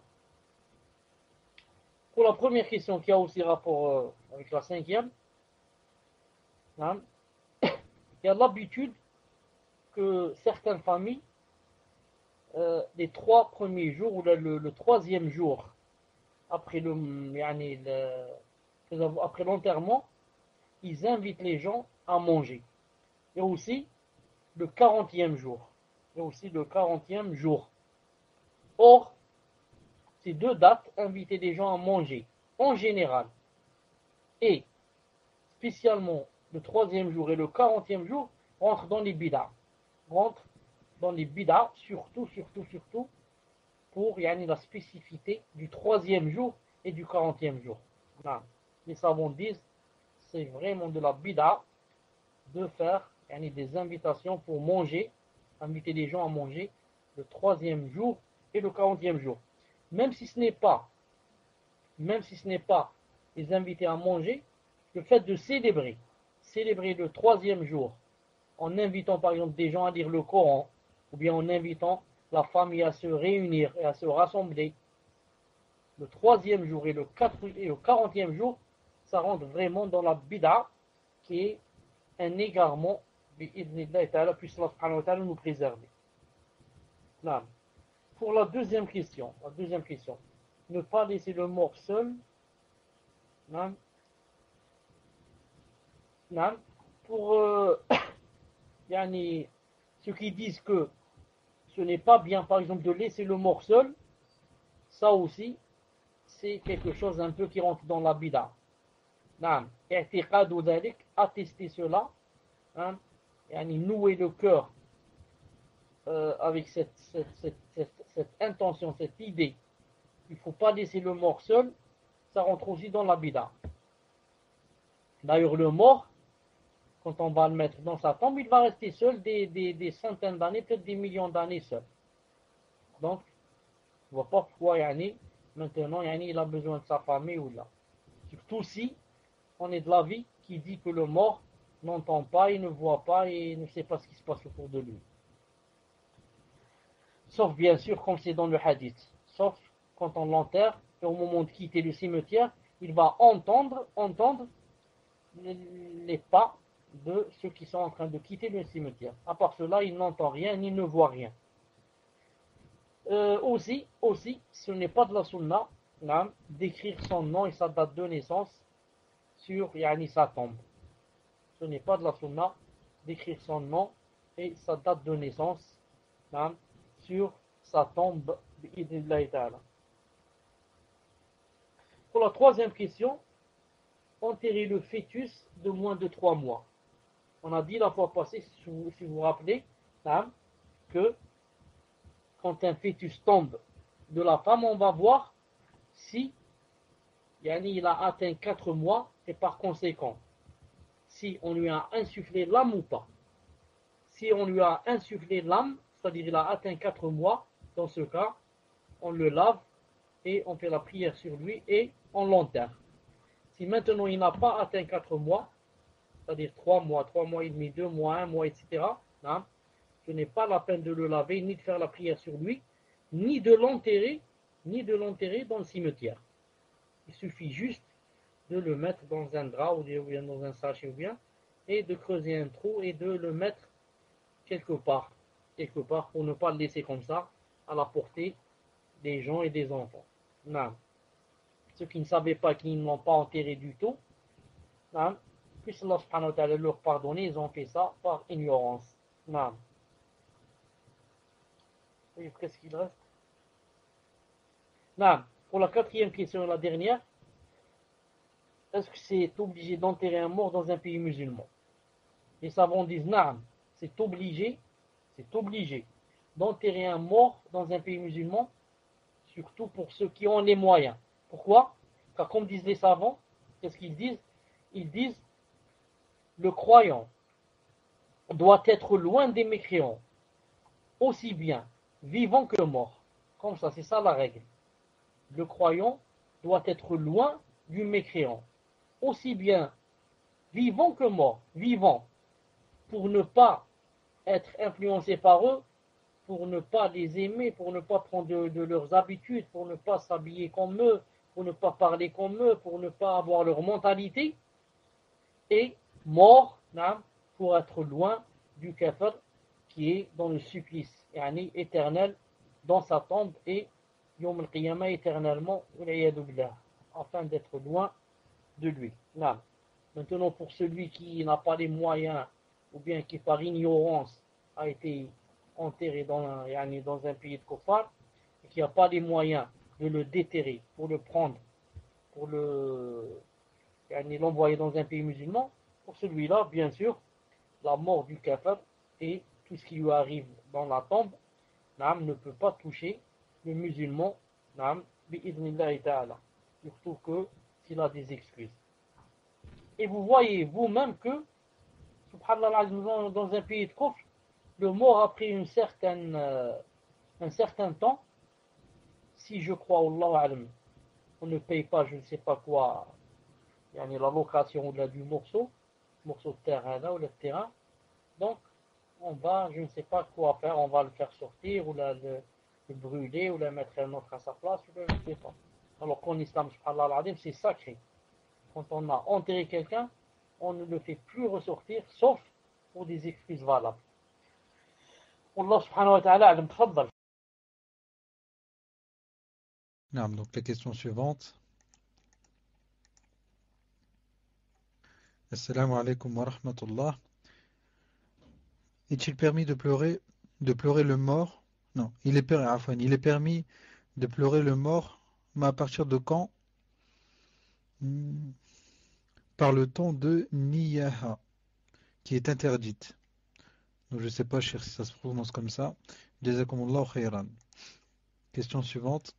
Pour la première question qui a aussi rapport avec la cinquième, hein, il y a l'habitude que certaines familles, les 3 premiers jours ou le troisième jour après après l'enterrement, ils invitent les gens à manger. Et aussi le 40e jour. Et aussi le 40e jour. Or, ces deux dates, inviter les gens à manger, en général, et spécialement le 3e jour et le 40e jour, rentrent dans les bid'a. Rentrent dans les bid'a, surtout pour la spécificité du 3e jour et du 40e jour. Non. Les savants disent c'est vraiment de la bid'a de faire des invitations pour manger, inviter les gens à manger le 3e jour et le 40e jour. Même si ce n'est pas les inviter à manger, le fait de célébrer le 3e jour en invitant par exemple des gens à lire le Coran, ou bien en invitant la famille à se réunir et à se rassembler, le 3e jour et le 40e jour, ça rentre vraiment dans la bid'a qui est un égarement, bi'idnillahi ta'ala, puisse Allah subhanahu wa ta'ala nous préserver. Non. Pour la deuxième question, ne pas laisser le mort seul, non. Non. Pour ceux qui disent que ce n'est pas bien, par exemple, de laisser le mort seul, ça aussi, c'est quelque chose un peu qui rentre dans la bid'a. Non. Attester cela, hein, nouer le cœur avec cette intention, cette idée, il ne faut pas laisser le mort seul, ça rentre aussi dans la bid'a. D'ailleurs, le mort, quand on va le mettre dans sa tombe, il va rester seul des centaines d'années, peut-être des millions d'années seul. Donc, on ne voit pas pourquoi maintenant il a besoin de sa famille ou là. Surtout si on est de l'avis qui dit que le mort n'entend pas, il ne voit pas et ne sait pas ce qui se passe autour de lui. Sauf bien sûr comme c'est dans le hadith. Sauf quand on l'enterre et au moment de quitter le cimetière, il va entendre les pas de ceux qui sont en train de quitter le cimetière. À part cela, il n'entend rien ni ne voit rien. Aussi, ce n'est pas de la sunna d'écrire son nom et sa date de naissance sur sa tombe. Ce n'est pas de la sunna d'écrire son nom et sa date de naissance sur sa tombe. Pour la troisième question, enterrer le fœtus de moins de 3 mois. On a dit la fois passée, si vous vous rappelez, que quand un fœtus tombe de la femme, on va voir si il a atteint 4 mois et par conséquent, si on lui a insufflé l'âme ou pas. Si on lui a insufflé l'âme, c'est-à-dire il a atteint 4 mois, dans ce cas, on le lave et on fait la prière sur lui et on l'enterre. Si maintenant il n'a pas atteint 4 mois, c'est-à-dire 3 mois, 3 mois et demi, 2 mois, 1 mois, etc., ce n'est pas la peine de le laver, ni de faire la prière sur lui, ni de l'enterrer ni de l'enterrer dans le cimetière. Il suffit juste de le mettre dans un drap ou bien dans un sachet ou bien, et de creuser un trou et de le mettre quelque part pour ne pas le laisser comme ça à la portée des gens et des enfants. Non. Ceux qui ne savaient pas, qui ne l'ont pas enterré du tout, non. Puisse Allah subhanahu wa ta'ala leur pardonner, ils ont fait ça par ignorance. Non. Et qu'est-ce qu'il reste? Non. Pour la quatrième question, la dernière, est-ce que c'est obligé d'enterrer un mort dans un pays musulman? Les savants disent non, c'est obligé d'enterrer un mort dans un pays musulman, surtout pour ceux qui ont les moyens. Pourquoi? Car comme disent les savants, qu'est-ce qu'ils disent? Ils disent le croyant doit être loin des mécréants, aussi bien vivant que mort. Comme ça, c'est ça la règle. Le croyant doit être loin du mécréant, aussi bien vivant que mort. Vivant, pour ne pas être influencé par eux, pour ne pas les aimer, pour ne pas prendre de leurs habitudes, pour ne pas s'habiller comme eux, pour ne pas parler comme eux, pour ne pas avoir leur mentalité, et mort pour être loin du kafir qui est dans le supplice éternel dans sa tombe et Yom al-Qiyamah éternellement afin d'être loin de lui. Maintenant pour celui qui n'a pas les moyens ou bien qui par ignorance a été enterré dans un pays de kuffar et qui n'a pas les moyens de le déterrer pour le prendre, pour l'envoyer dans un pays musulman, pour celui-là, bien sûr, la mort du kafir et tout ce qui lui arrive dans la tombe ne peut pas toucher le musulman, surtout que s'il a des excuses. Et vous voyez vous-même que, subhanallah, dans un pays de kufr, le mort après un certain temps, si je crois Allah, on ne paye pas je ne sais pas quoi, la location du morceau de terrain là, ou le terrain, donc on va, je ne sais pas quoi faire, on va le faire sortir ou le brûler ou le mettre un autre à sa place, je ne sais pas. Alors qu'en islam, subhanallah, c'est sacré. Quand on a enterré quelqu'un, on ne le fait plus ressortir, sauf pour des excuses valables. Allah subhanahu wa ta'ala alam, tfaddal. Donc la question suivante. Assalamu alaikum wa rahmatullah. Est-il permis de pleurer le mort? Non, il est permis de pleurer le mort, mais à partir de quand? Par le temps de niyaha, qui est interdite. Donc je ne sais pas si ça se prononce comme ça. Jazakumullahu khayran. Question suivante.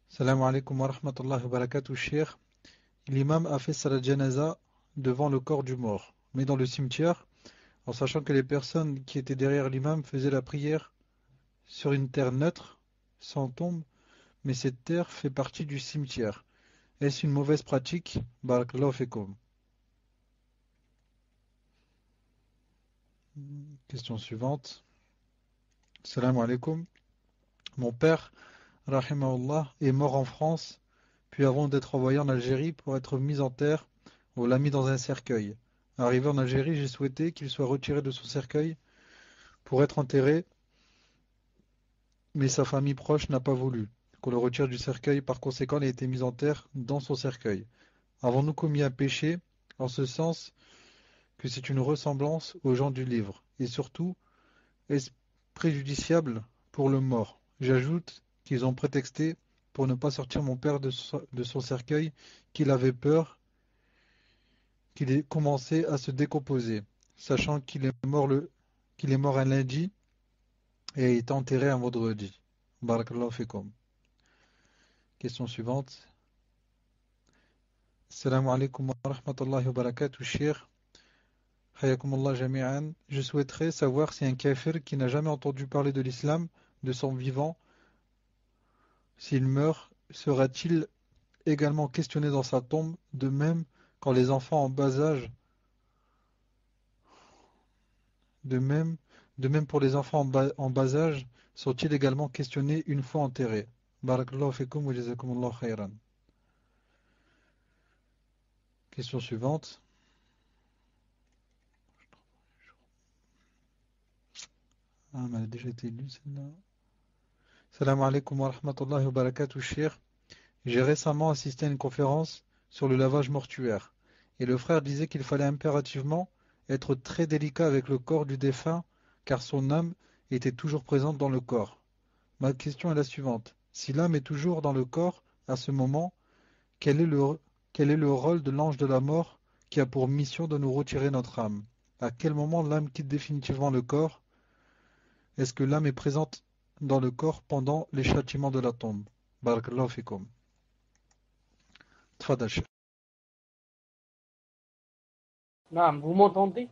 Salam alaikum wa rahmatullahi wa barakatuh, cher. L'imam a fait salat janaza devant le corps du mort, mais dans le cimetière, en sachant que les personnes qui étaient derrière l'imam faisaient la prière sur une terre neutre, sans tombe, mais cette terre fait partie du cimetière. Est-ce une mauvaise pratique? Barakallahu fikum. Question suivante. Salam alaikum. Mon père, rahimahullah, est mort en France, puis avant d'être envoyé en Algérie pour être mis en terre, on l'a mis dans un cercueil. Arrivé en Algérie, j'ai souhaité qu'il soit retiré de son cercueil pour être enterré, mais sa famille proche n'a pas voulu qu'on le retire du cercueil, par conséquent il a été mis en terre dans son cercueil. Avons-nous commis un péché, en ce sens que c'est une ressemblance aux gens du livre, et surtout, est-ce préjudiciable pour le mort? J'ajoute qu'ils ont prétexté pour ne pas sortir mon père de son cercueil qu'il avait peur qu'il ait commencé à se décomposer, sachant qu'il est mort un lundi et a été enterré un vendredi. Barakallahu fikum. Question suivante. Assalamu alaikum wa rahmatullahi wa barakatuh, cher. Hayakumullah jami'an. Je souhaiterais savoir si un kafir qui n'a jamais entendu parler de l'islam de son vivant, s'il meurt, sera-t-il également questionné dans sa tombe, de même quand les enfants en bas âge, de même De même pour les enfants en bas âge, sont-ils également questionnés une fois enterrés? Barakallahu fikum wa jazakumullahu khayran. Question suivante. Ah, mais elle a déjà été lue celle-là. Salam alaikum wa rahmatullahi wa barakatuh, cher. J'ai récemment assisté à une conférence sur le lavage mortuaire. Et le frère disait qu'il fallait impérativement être très délicat avec le corps du défunt, car son âme était toujours présente dans le corps. Ma question est la suivante. Si l'âme est toujours dans le corps, à ce moment, quel est le rôle de l'ange de la mort qui a pour mission de nous retirer notre âme? À quel moment l'âme quitte définitivement le corps? Est-ce que l'âme est présente dans le corps pendant les châtiments de la tombe? Barakallahu fikum. Tfadal, Cheikh. Naam, vous m'entendez?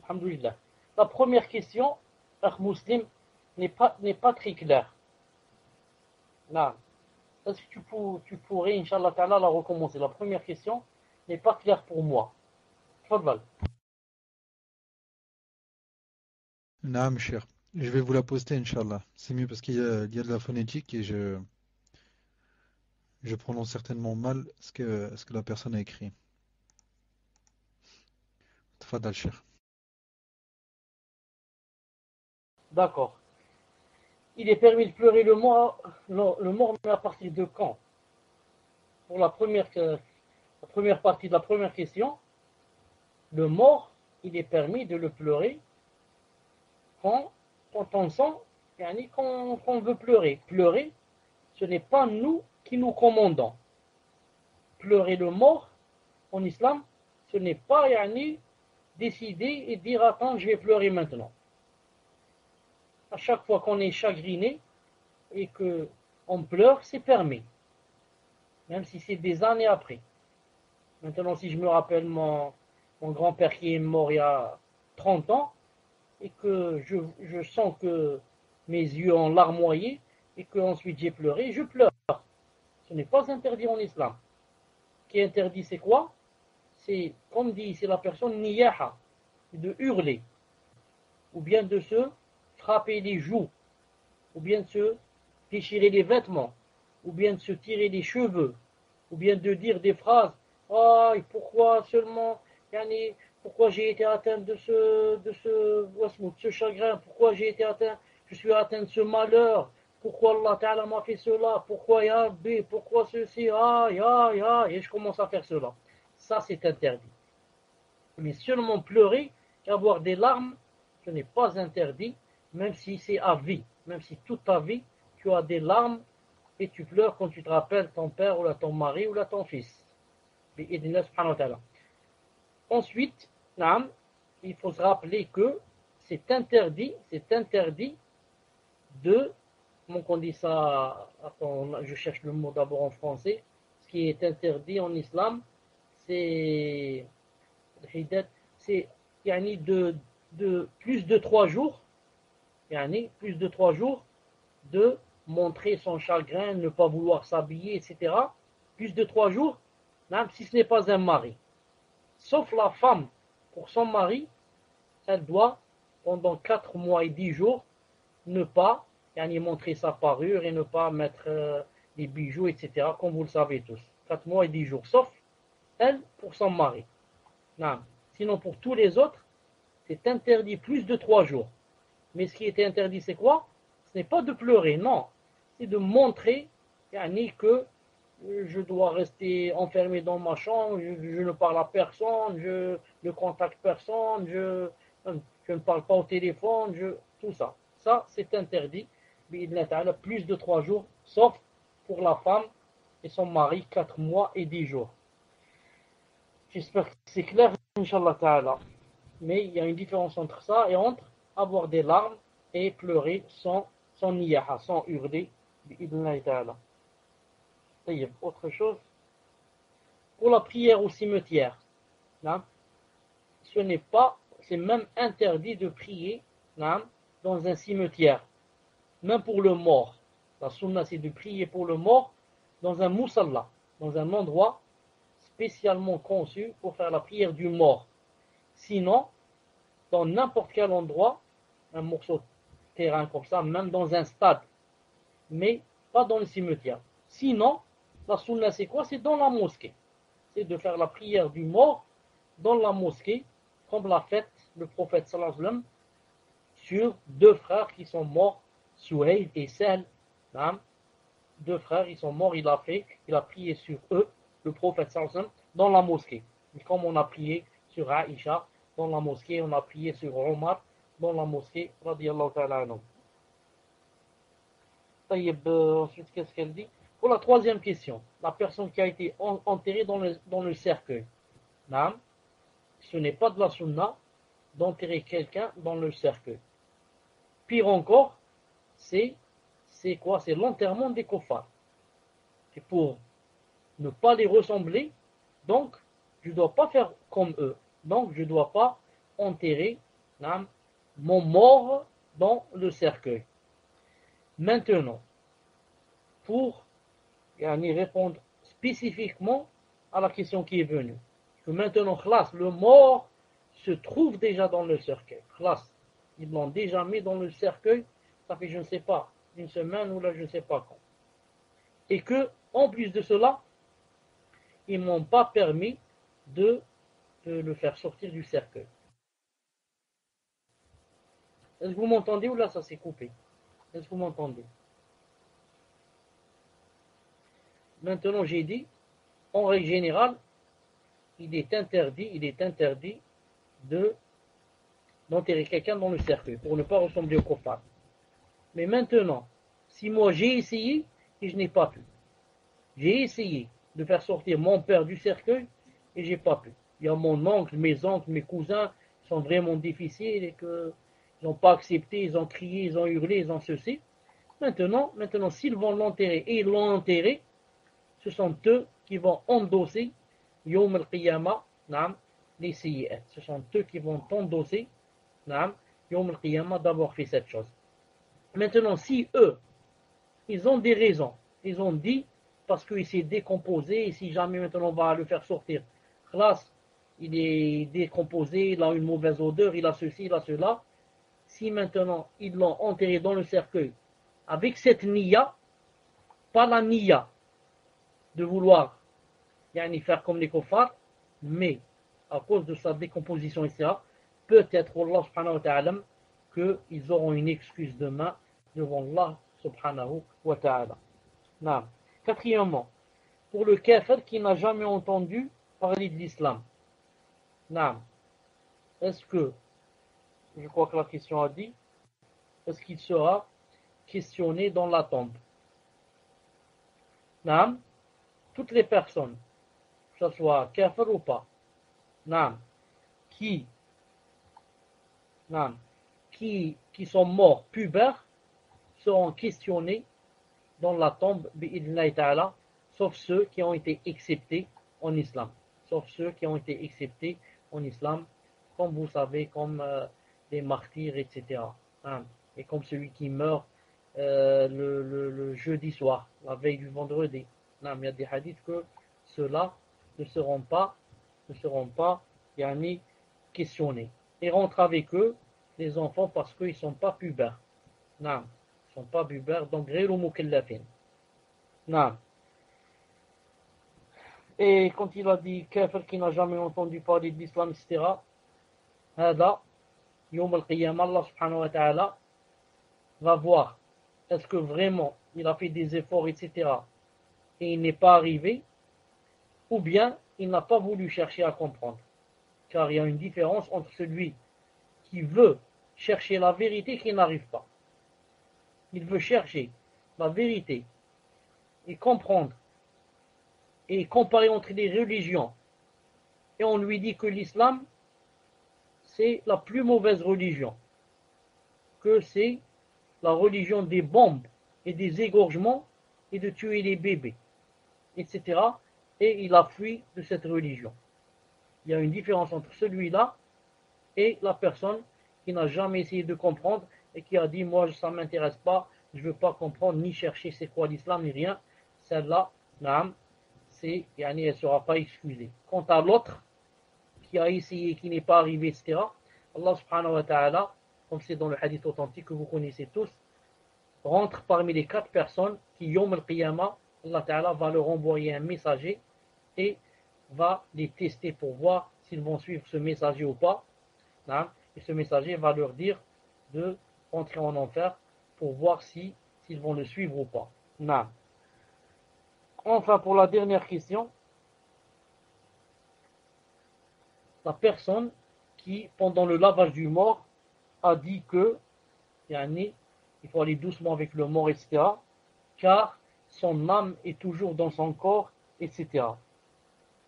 Alhamdulillah. La première question, Akh Muslim, n'est pas très claire. Naam. Est-ce que tu pourrais, Inch'Allah Ta'ala, la recommencer? La première question n'est pas claire pour moi. Tfadal. Naam, cher. Je vais vous la poster, Inch'Allah. C'est mieux parce qu'il y a de la phonétique et je prononce certainement mal ce que la personne a écrit. Tfadal, cher. D'accord. Il est permis de pleurer le mort, mais à partir de quand? Pour la première partie de la première question, le mort, il est permis de le pleurer quand on sent qu'on veut pleurer. Pleurer, ce n'est pas nous qui nous commandons. Pleurer le mort, en islam, ce n'est pas décider et dire attends, je vais pleurer maintenant. À chaque fois qu'on est chagriné et qu'on pleure, c'est permis. Même si c'est des années après. Maintenant, si je me rappelle mon grand-père qui est mort il y a 30 ans, et que je sens que mes yeux ont larmoyé, et qu'ensuite j'ai pleuré, je pleure. Ce n'est pas interdit en islam. Ce qui est interdit, c'est quoi? C'est, comme dit ici la personne, niyaha, de hurler, ou bien de se frapper les joues, ou bien de se déchirer les vêtements, ou bien de se tirer les cheveux, ou bien de dire des phrases, ah, et pourquoi seulement, pourquoi j'ai été atteint de ce chagrin, pourquoi j'ai été atteint, je suis atteint de ce malheur, pourquoi Allah Ta'ala m'a fait cela, pourquoi Ya Rabbi, pourquoi ceci, et je commence à faire cela. Ça, c'est interdit. Mais seulement pleurer et avoir des larmes, ce n'est pas interdit, même si c'est à vie, même si toute ta vie, tu as des larmes et tu pleures quand tu te rappelles ton père ou là, ton mari ou là, ton fils. Ensuite, il faut se rappeler que c'est interdit de, comment on dit ça, attends, je cherche le mot d'abord en français, ce qui est interdit en islam, c'est de plus de 3 jours, plus de 3 jours, de montrer son chagrin, ne pas vouloir s'habiller, etc. Plus de 3 jours, même si ce n'est pas un mari. Sauf la femme, pour son mari, elle doit, pendant 4 mois et 10 jours, ne pas montrer sa parure et ne pas mettre des bijoux, etc., comme vous le savez tous. 4 mois et 10 jours, sauf elle, pour son mari. Non. Sinon, pour tous les autres, c'est interdit plus de 3 jours. Mais ce qui était interdit, c'est quoi? Ce n'est pas de pleurer, non. C'est de montrer que je dois rester enfermé dans ma chambre, je ne parle à personne, je ne contacte personne, je ne parle pas au téléphone, tout ça. Ça, c'est interdit. Plus de 3 jours, sauf pour la femme et son mari, 4 mois et 10 jours. J'espère que c'est clair, Inch'Allah Ta'ala. Mais il y a une différence entre ça et entre avoir des larmes et pleurer sans niyaha, sans hurler. Autre chose, pour la prière au cimetière, c'est même interdit de prier dans un cimetière, même pour le mort. La sunna, c'est de prier pour le mort dans un musalla, dans un endroit spécialement conçu pour faire la prière du mort. Sinon, dans n'importe quel endroit, un morceau de terrain comme ça, même dans un stade, mais pas dans le cimetière. Sinon, la sunna c'est quoi? C'est dans la mosquée. C'est de faire la prière du mort dans la mosquée, comme l'a fait le prophète sallallahu alayhi wa sallam sur deux frères qui sont morts, Souhaïd et Sahl. Deux frères, ils sont morts, il a prié sur eux, le prophète sallallahu alayhi wa sallam, dans la mosquée. Et comme on a prié sur Aïcha dans la mosquée, on a prié sur Omar dans la mosquée, radiyallahu ta'ala anhu. Ensuite, qu'est-ce qu'elle dit? Pour la troisième question, la personne qui a été enterrée dans le cercueil. Ce n'est pas de la sunna d'enterrer quelqu'un dans le cercueil. Pire encore, c'est quoi? C'est l'enterrement des kuffars. Et pour ne pas les ressembler, donc je ne dois pas faire comme eux. Donc je ne dois pas enterrer mon mort dans le cercueil. Maintenant, pour répondre spécifiquement à la question qui est venue, que maintenant, le mort se trouve déjà dans le cercueil. Ils l'ont déjà mis dans le cercueil, ça fait je ne sais pas, une semaine ou là je ne sais pas quand. Et que, en plus de cela, ils ne m'ont pas permis de le faire sortir du cercueil. Est-ce que vous m'entendez ou là ça s'est coupé? Est-ce que vous m'entendez? Maintenant j'ai dit, en règle générale, il est interdit d'enterrer quelqu'un dans le cercueil pour ne pas ressembler au kuffar. Mais maintenant, si moi j'ai essayé et je n'ai pas pu, j'ai essayé de faire sortir mon père du cercueil et j'ai pas pu. Il y a mon oncle, mes oncles, mes cousins sont vraiment difficiles et qu'ils n'ont pas accepté, ils ont crié, ils ont hurlé, ils ont ceci. Maintenant, s'ils vont l'enterrer et ils l'ont enterré, ce sont eux qui vont endosser Yawm al-Qiyamah, les sayyi'at. Ce sont eux qui vont endosser Yawm al-Qiyamah d'avoir fait cette chose. Maintenant, si eux, ils ont des raisons, ils ont dit, parce qu'il s'est décomposé, et si jamais maintenant on va le faire sortir, il est décomposé, il a une mauvaise odeur, il a ceci, il a cela, si maintenant ils l'ont enterré dans le cercueil, avec cette niya, pas la niya de vouloir faire comme les kuffars, mais à cause de sa décomposition, etc., peut-être Allah subhanahu wa ta'ala qu'ils auront une excuse demain devant Allah subhanahu wa ta'ala. Quatrièmement, pour le kafir qui n'a jamais entendu parler de l'islam. Est-ce que, je crois que la question a dit, est-ce qu'il sera questionné dans la tombe? Toutes les personnes, que ce soit kafir ou pas, qui sont morts pubères, seront questionnés dans la tombe, bi'idhnillahi ta'ala, sauf ceux qui ont été acceptés en islam. Sauf ceux qui ont été acceptés en islam, comme vous savez, comme les martyrs, etc. Et comme celui qui meurt le jeudi soir, la veille du vendredi. Il y a des hadiths que ceux-là ne seront pas questionnés. Et rentrent avec eux les enfants parce qu'ils ne sont pas pubères. Ils ne sont pas pubères, donc ghayru mukallafin. Et quand il a dit kafir qui n'a jamais entendu parler de l'islam, etc., hada, yawm al-qiyamah, Allah subhanahu wa ta'ala va voir est-ce que vraiment il a fait des efforts, etc., et il n'est pas arrivé, ou bien il n'a pas voulu chercher à comprendre. Car il y a une différence entre celui qui veut chercher la vérité et qui n'arrive pas. Il veut chercher la vérité et comprendre et comparer entre les religions. Et on lui dit que l'islam, c'est la plus mauvaise religion. Que c'est la religion des bombes et des égorgements et de tuer les bébés, etc. Et il a fui de cette religion. Il y a une différence entre celui-là et la personne qui n'a jamais essayé de comprendre et qui a dit moi ça ne m'intéresse pas, je ne veux pas comprendre ni chercher c'est quoi l'islam ni rien. Celle-là, elle ne sera pas excusée. Quant à l'autre qui a essayé, qui n'est pas arrivé, etc., Allah subhanahu wa ta'ala, comme c'est dans le hadith authentique que vous connaissez tous, rentre parmi les 4 personnes qui, Yom al-Qiyamah, Allah ta'ala va leur envoyer un messager et va les tester pour voir s'ils vont suivre ce messager ou pas. Et ce messager va leur dire de rentrer en enfer pour voir s'ils vont le suivre ou pas. Enfin, pour la dernière question, la personne qui, pendant le lavage du mort, a dit que il faut aller doucement avec le mort, etc., car son âme est toujours dans son corps, etc.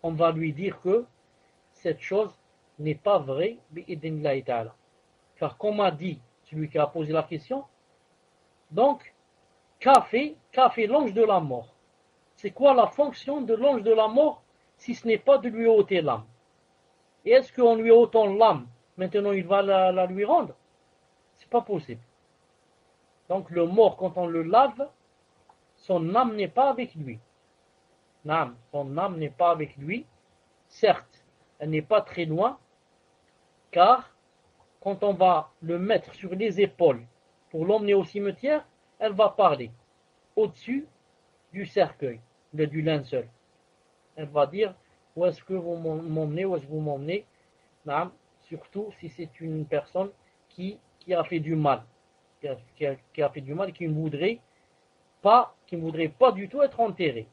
On va lui dire que cette chose n'est pas vraie, bi'idhnillahi ta'ala. Car comme a dit celui qui a posé la question, donc, qu'a fait l'ange de la mort? C'est quoi la fonction de l'ange de la mort si ce n'est pas de lui ôter l'âme? Et est-ce qu'en lui ôtant l'âme, maintenant il va la lui rendre? C'est pas possible. Donc le mort, quand on le lave, son âme n'est pas avec lui. Son âme n'est pas avec lui. Certes, elle n'est pas très loin, car quand on va le mettre sur les épaules pour l'emmener au cimetière, elle va parler au-dessus du cercueil, du linceul. Elle va dire, où est-ce que vous m'emmenez, où est-ce que vous m'emmenez? Surtout si c'est une personne qui a fait du mal, qui a fait du mal, qui ne voudrait pas du tout être enterrée.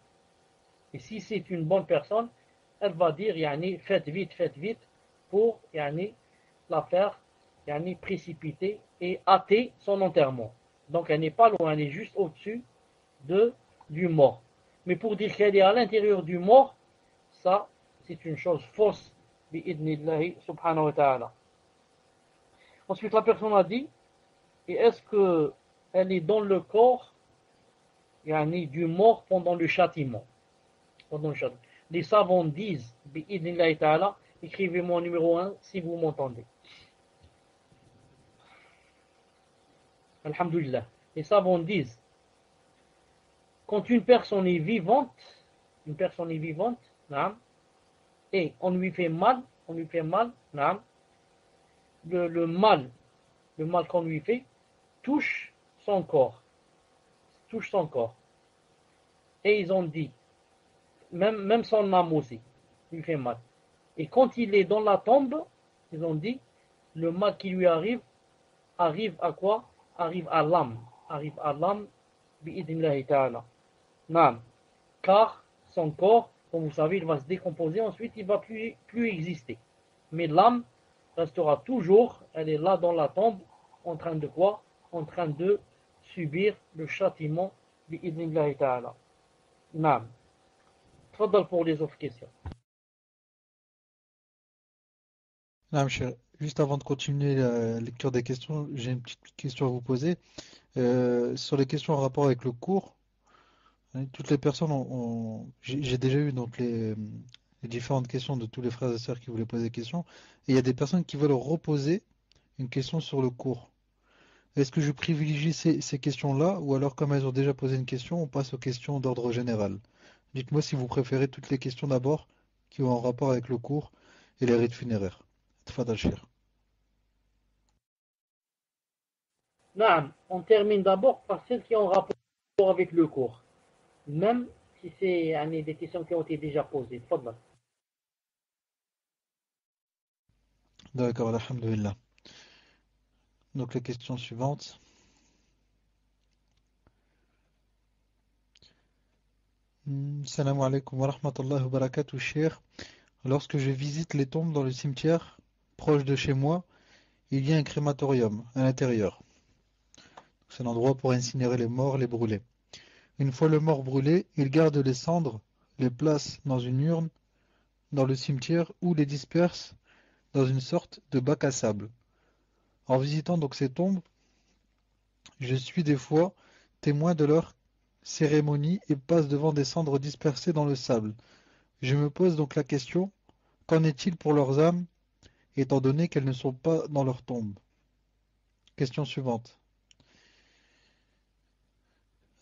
Et si c'est une bonne personne, elle va dire, faites vite, pour la faire précipiter et hâter son enterrement. Donc elle n'est pas loin, elle est juste au-dessus du mort. Mais pour dire qu'elle est à l'intérieur du mort, ça, c'est une chose fausse, bi'idhnillahi subhanahu wa ta'ala. Ensuite, la personne a dit, et est-ce qu'elle est dans le corps du mort pendant le châtiment? Les savants disent, bi'idhnillahi ta'ala, écrivez-moi numéro 1 si vous m'entendez. Alhamdulillah. Les savants disent, quand une personne est vivante, et on lui fait mal, le mal qu'on lui fait touche son corps. Et ils ont dit, même son âme aussi, lui fait mal. Et quand il est dans la tombe, ils ont dit, le mal qui lui arrive à quoi? Arrive à l'âme, bi'idhnillahi ta'ala. Car son corps, comme vous savez, il va se décomposer, ensuite il ne va plus exister. Mais l'âme restera toujours, elle est là dans la tombe, en train de quoi? En train de subir le châtiment bi'idhnillahi ta'ala. Tfaddal pour les autres questions. Juste avant de continuer la lecture des questions, j'ai une petite question à vous poser. Sur les questions en rapport avec le cours, toutes les personnes j'ai déjà eu donc les différentes questions de tous les frères et sœurs qui voulaient poser des questions, et il y a des personnes qui veulent reposer une question sur le cours. Est-ce que je privilégie ces questions-là, ou alors comme elles ont déjà posé une question, on passe aux questions d'ordre général? Dites-moi si vous préférez toutes les questions d'abord qui ont un rapport avec le cours et les rites funéraires. Tfadal Cheikh. On termine d'abord par celles qui ont rapport avec le cours, même si c'est des questions qui ont été déjà posées. Tfaddal. D'accord, alhamdulillah. Donc la question suivante. Salam alaikum wa rahmatullahi wa barakatuh, Cheikh. Lorsque je visite les tombes dans le cimetière proche de chez moi, il y a un crématorium à l'intérieur. C'est l'endroit pour incinérer les morts, les brûler. Une fois le mort brûlé, il garde les cendres, les place dans une urne dans le cimetière ou les disperse dans une sorte de bac à sable. En visitant donc ces tombes, je suis des fois témoin de leur cérémonie et passe devant des cendres dispersées dans le sable. Je me pose donc la question, qu'en est-il pour leurs âmes, étant donné qu'elles ne sont pas dans leur tombe? Question suivante.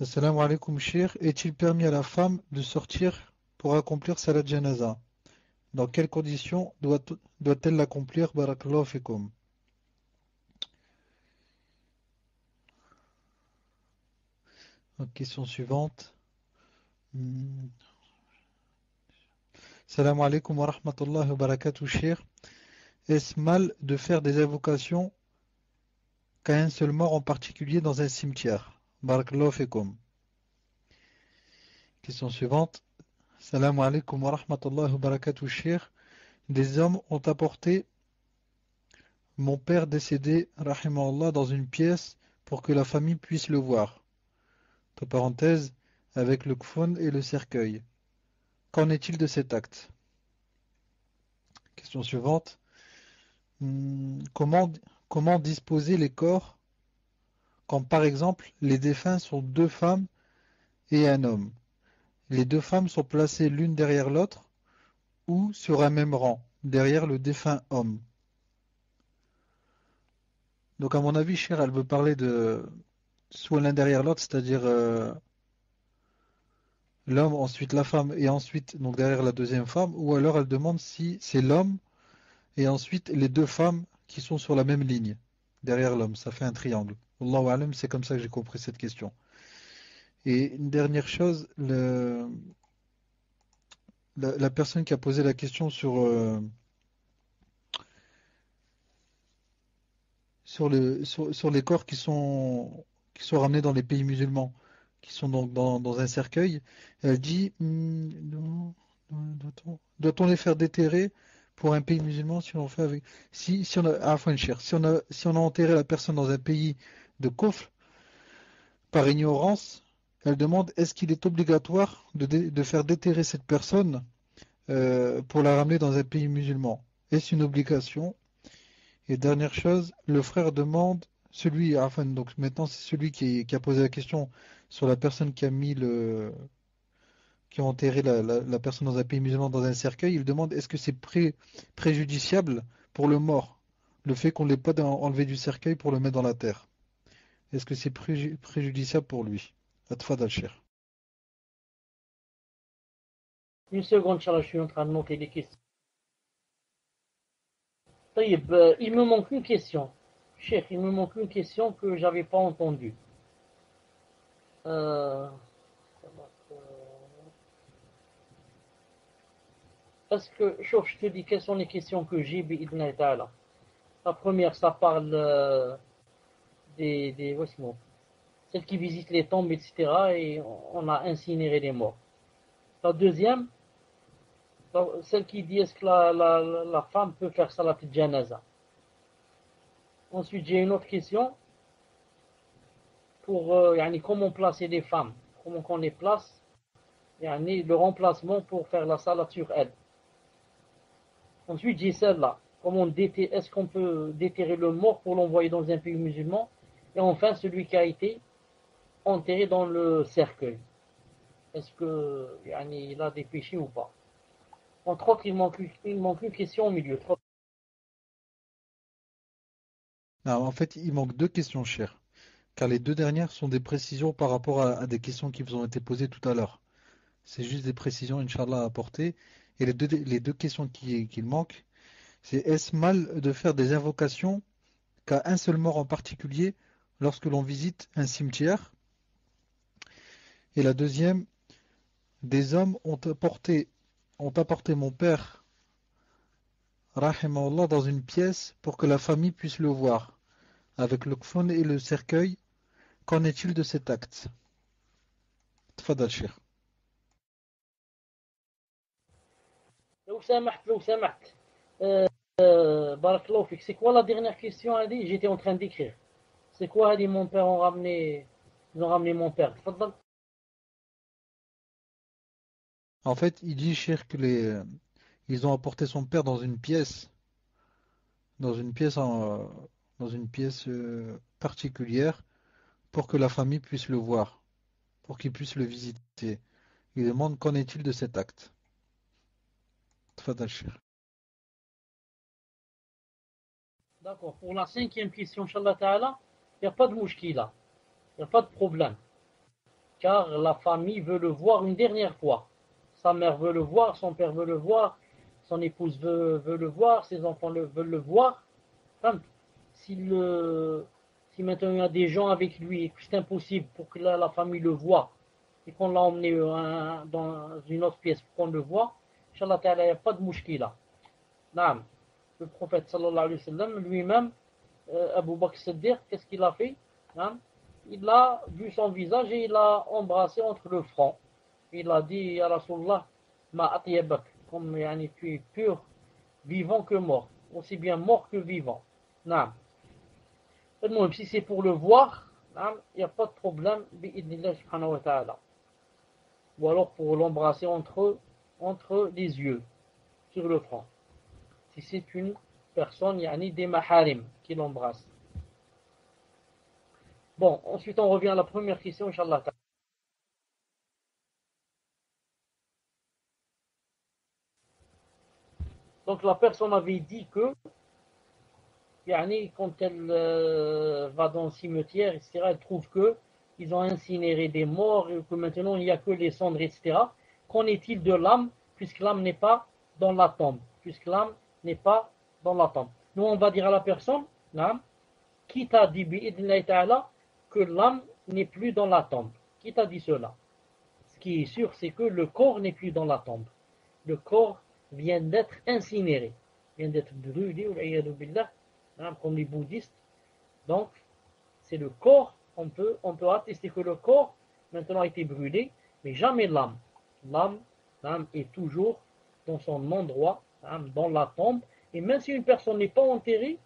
Assalamu alaikum, Cheikh. Est-il permis à la femme de sortir pour accomplir Salat Janaza? Dans quelles conditions doit-elle l'accomplir? Barakallahu fikum. Donc, question suivante. Hmm. Salam alaikum wa rahmatullahi wa barakatuh, cher. Est-ce mal de faire des invocations qu'à un seul mort en particulier dans un cimetière? Barakallahu fikum. Question suivante. Salam alaikum wa rahmatullahi wa barakatuh, cher. Des hommes ont apporté mon père décédé, rahimahullah, dans une pièce pour que la famille puisse le voir. Entre parenthèses, avec le kfon et le cercueil. Qu'en est-il de cet acte? Question suivante. Comment, comment disposer les corps quand, par exemple, les défunts sont deux femmes et un homme? Les deux femmes sont placées l'une derrière l'autre ou sur un même rang, derrière le défunt homme. Donc, à mon avis, Cher, elle veut parler de soit l'un derrière l'autre, c'est-à-dire l'homme, ensuite la femme, et ensuite donc derrière la deuxième femme, ou alors elle demande si c'est l'homme et ensuite les deux femmes qui sont sur la même ligne, derrière l'homme. Ça fait un triangle. Wallahu alam, c'est comme ça que j'ai compris cette question. Et une dernière chose, la personne qui a posé la question sur les corps qui sont ramenés dans les pays musulmans, qui sont donc dans un cercueil, elle dit doit-on les faire déterrer pour un pays musulman si on fait avec si on a si on a enterré la personne dans un pays de kufr par ignorance, elle demande est-ce qu'il est obligatoire de faire déterrer cette personne pour la ramener dans un pays musulman? Est-ce une obligation? Et dernière chose, le frère demande, enfin, donc maintenant c'est celui qui a posé la question sur la personne qui a qui a enterré la personne dans un pays musulman dans un cercueil, il demande est-ce que c'est préjudiciable pour le mort, le fait qu'on ne l'ait pas enlevé du cercueil pour le mettre dans la terre. Est-ce que c'est préjudiciable pour lui? Atfad al-Shir. Une seconde, Inch'Allah, je suis en train de noter les questions. طيب, il me manque une question. Cheikh, il me manque une question que j'avais pas entendue. Euh, Parce que, je te dis quelles sont les questions que j'ai, bi'idna ta'ala. La première, ça parle des celles qui visitent les tombes, etc. Et on a incinéré les morts. La deuxième, celle qui dit est-ce que la femme peut faire salat al-janaza. Ensuite, j'ai une autre question pour comment placer les femmes, comment qu'on les place, le remplacement pour faire la salat sur elles. Ensuite, j'ai celle-là. Est-ce qu'on peut déterrer le mort pour l'envoyer dans un pays musulman? Et enfin, celui qui a été enterré dans le cercueil. Est-ce que il a des péchés ou pas? Entre autres, il manque une question au milieu. Non, en fait, il manque deux questions, cher, car les deux dernières sont des précisions par rapport à des questions qui vous ont été posées tout à l'heure. C'est juste des précisions, Inch'Allah, à apporter. Et les deux questions qu'il manque, c'est est-ce mal de faire des invocations qu'à un seul mort en particulier lorsque l'on visite un cimetière? Et la deuxième, des hommes ont apporté mon père, rahimahullah, dans une pièce pour que la famille puisse le voir, avec le kfon et le cercueil. Qu'en est-il de cet acte? Tfadal, Cheikh. لو سمحت. Barakallahu fik. C'est quoi la dernière question, a dit? J'étais en train d'écrire. C'est quoi, a dit mon père ils ont ramené mon père. Tfadal. En fait, il dit, Cheikh, ils ont apporté son père dans une pièce, dans une pièce particulière pour que la famille puisse le voir, pour qu'il puisse le visiter. Il demande qu'en est-il de cet acte? Tfadal, Cheikh. D'accord. Pour la cinquième question, Inch'Allah Ta'ala, il n'y a pas de mouchkila. Il n'y a pas de problème. Car la famille veut le voir une dernière fois. Sa mère veut le voir, son père veut le voir, son épouse veut le voir, ses enfants veulent le voir. S'ils si maintenant il y a des gens avec lui et que c'est impossible pour que la famille le voie et qu'on l'a emmené dans une autre pièce pour qu'on le voie, Inch'Allah ta'ala, il n'y a pas de mouchkila. Naam. Le prophète sallallahu alayhi wa sallam lui-même, Abu Bakr Siddiq, qu'est-ce qu'il a fait? Naam. Il a vu son visage et il l'a embrassé entre le front. Il a dit, Ya Rasulallah, ma atyabak, comme yani, tu es pur, vivant que mort, aussi bien mort que vivant. Naam. Même si c'est pour le voir, il n'y a pas de problème, bi'idnillah subhanahu wa ta'ala. Ou alors pour l'embrasser entre les yeux, sur le front. Si c'est une personne, yani des maharim, qui l'embrasse. Bon, ensuite on revient à la première question, Inch'Allah. Donc la personne avait dit que, yani, quand elle va dans le cimetière, etc., elle trouve que ils ont incinéré des morts, et que maintenant il n'y a que les cendres, etc. Qu'en est-il de l'âme, puisque l'âme n'est pas dans la tombe? Puisque l'âme n'est pas dans la tombe. Nous, on va dire à la personne, qui t'a dit, bi'idnillahi ta'ala, que l'âme n'est plus dans la tombe? Qui t'a dit cela? Ce qui est sûr, c'est que le corps n'est plus dans la tombe. Le corps vient d'être incinéré, vient d'être brûlé, comme les bouddhistes. Donc, c'est le corps, on peut attester que le corps maintenant a été brûlé, mais jamais l'âme. L'âme est toujours dans son endroit, dans la tombe, et même si une personne n'est pas enterrée,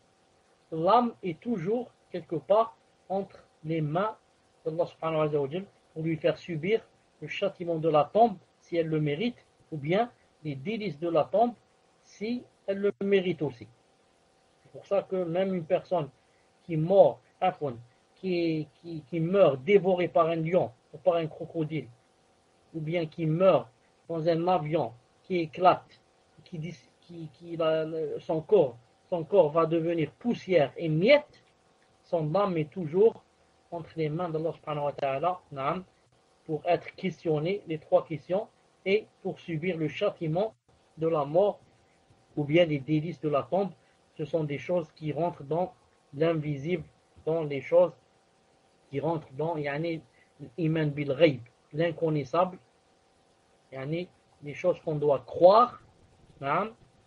l'âme est toujours quelque part entre les mains d'Allah subhanahu wa ta'ala pour lui faire subir le châtiment de la tombe si elle le mérite, ou bien les délices de la tombe si elle le mérite aussi. C'est pour ça que même une personne qui meurt, qui meurt dévorée par un lion ou par un crocodile, ou bien qui meurt dans un avion qui éclate, son corps va devenir poussière et miettes, son âme est toujours entre les mains d'Allah subhanahu wa ta'ala pour être questionné, les trois questions, et pour subir le châtiment de la mort ou bien les délices de la tombe. Ce sont des choses qui rentrent dans l'invisible, dans les choses qui rentrent dans l'iman bil ghayb, l'inconnaissable, les choses qu'on doit croire,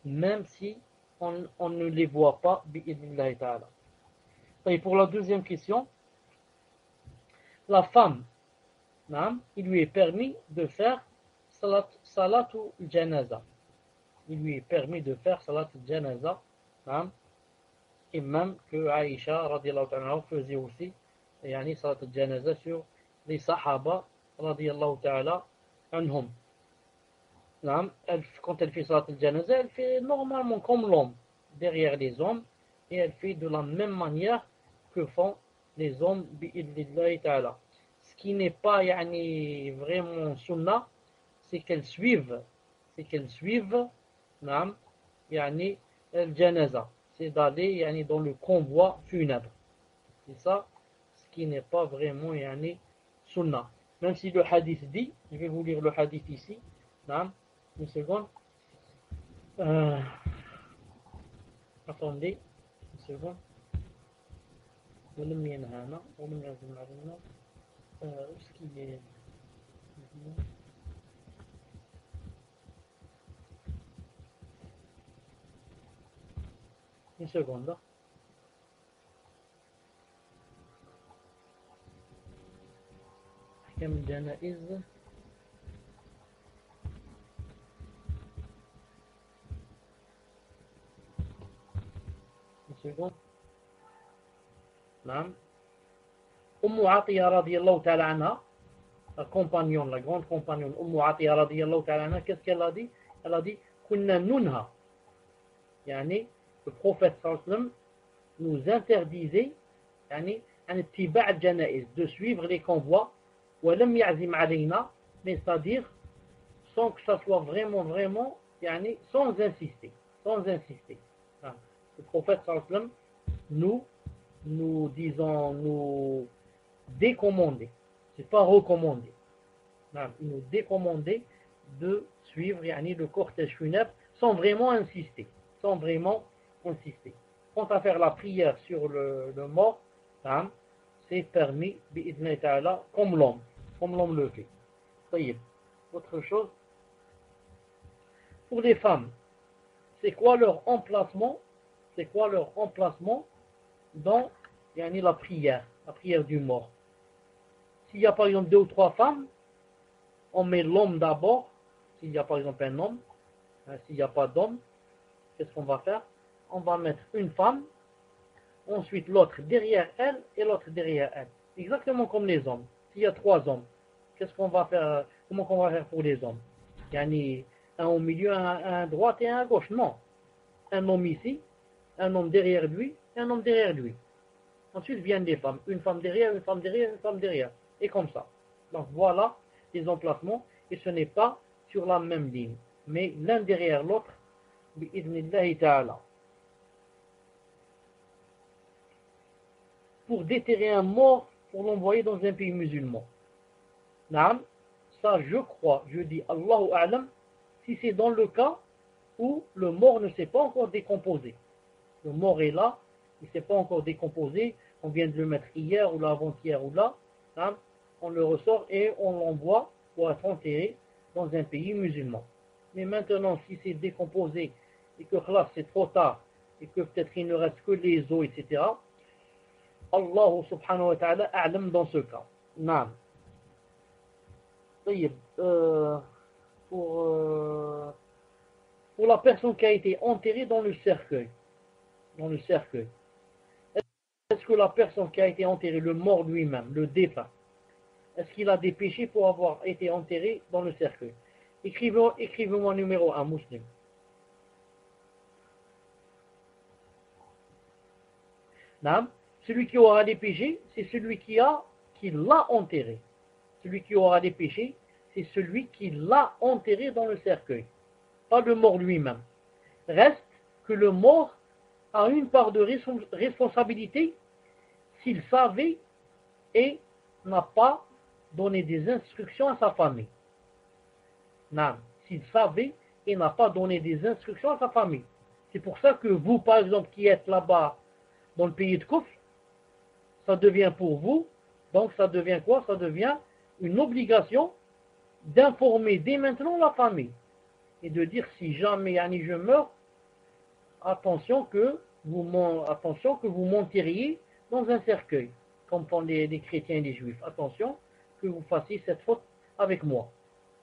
même si on ne les voit pas, bi'idnillahi ta'ala. Et pour la deuxième question, la femme, il lui est permis de faire salatu janaza. Il lui est permis de faire salatu janaza, et même que Aïcha radiallahu ta'ala faisait aussi salatu janaza sur les sahaba radiallahu ta'ala anhum. Quand elle fait salatu janaza, elle fait normalement comme l'homme, derrière les hommes, et elle fait de la même manière que font les hommes bi'idnillahi ta'ala. Ce qui n'est pas vraiment sunnah, c'est qu'elles suivent al-janaza, c'est d'aller dans le convoi funèbre. C'est ça ce qui n'est pas vraiment sunnah. Même si le hadith dit, je vais vous lire le hadith ici, une seconde. Attendez une seconde. ولم ينهانا ولم يعزم علينا ce qui est une seconde. أحكام الجنائز une seconde. Atiyya radiyallahu ta'ala anha, la grande compagnonne Atiyya radiyallahu ta'ala anha, qu'est-ce qu'elle a dit? Elle a dit kunna nunha, le prophète sallallahu alayhi wa sallam nous interdisait de suivre les convois, ولم يعزم علينا, mais c'est-à-dire sans que ça soit vraiment sans insister. Le prophète sallallahu alayhi wa sallam nous décommander, c'est pas recommander. Il nous décommander de suivre le cortège funèbre sans vraiment insister. Quant à faire la prière sur le mort, Naam. C'est permis, bi'idhni ta'ala, comme l'homme le fait. Tayyib. Autre chose, pour les femmes, c'est quoi leur emplacement? C'est quoi leur emplacement dans la prière du mort? S'il y a par exemple 2 ou 3 femmes, on met l'homme d'abord. S'il y a par exemple un homme, s'il n'y a pas d'homme, qu'est-ce qu'on va faire? On va mettre une femme, ensuite l'autre derrière elle et l'autre derrière elle. Exactement comme les hommes. S'il y a 3 hommes, qu'est-ce qu'on va faire? Comment qu'on va faire pour les hommes? Un au milieu, un à droite et un à gauche. Non. Un homme ici, un homme derrière lui, et un homme derrière lui. Ensuite viennent les femmes. Une femme derrière, une femme derrière, une femme derrière. Et comme ça. Donc voilà les emplacements. Et ce n'est pas sur la même ligne. Mais l'un derrière l'autre. Bi'idhnillahi ta'ala. Pour déterrer un mort, pour l'envoyer dans un pays musulman. Naam. Ça, je crois, je dis Allahu A'lam, si c'est dans le cas où le mort ne s'est pas encore décomposé. Le mort est là, il ne s'est pas encore décomposé, on vient de le mettre hier ou avant-hier ou là, on le ressort et on l'envoie pour être enterré dans un pays musulman. Mais maintenant, si c'est décomposé et que là c'est trop tard et que peut-être il ne reste que les os, etc., Allah subhanahu wa ta'ala a'lam dans ce cas. Naam. Pour la personne qui a été enterrée dans le cercueil. Est-ce que la personne qui a été enterrée, le mort lui-même, le défunt, est-ce qu'il a des péchés pour avoir été enterré dans le cercueil? Écrivez-moi numéro 1, musulman. Naam. Celui qui aura des péchés, c'est celui qui l'a enterré. Celui qui aura des péchés, c'est celui qui l'a enterré dans le cercueil, pas le mort lui-même. Reste que le mort a une part de responsabilité s'il savait et n'a pas donné des instructions à sa famille. Non, s'il savait et n'a pas donné des instructions à sa famille. C'est pour ça que vous, par exemple, qui êtes là-bas dans le pays de Kouf, ça devient pour vous, donc ça devient quoi? Ça devient une obligation d'informer dès maintenant la famille et de dire si jamais je meurs, attention que vous m'enterriez dans un cercueil, comme font les chrétiens et les juifs. Attention que vous fassiez cette faute avec moi.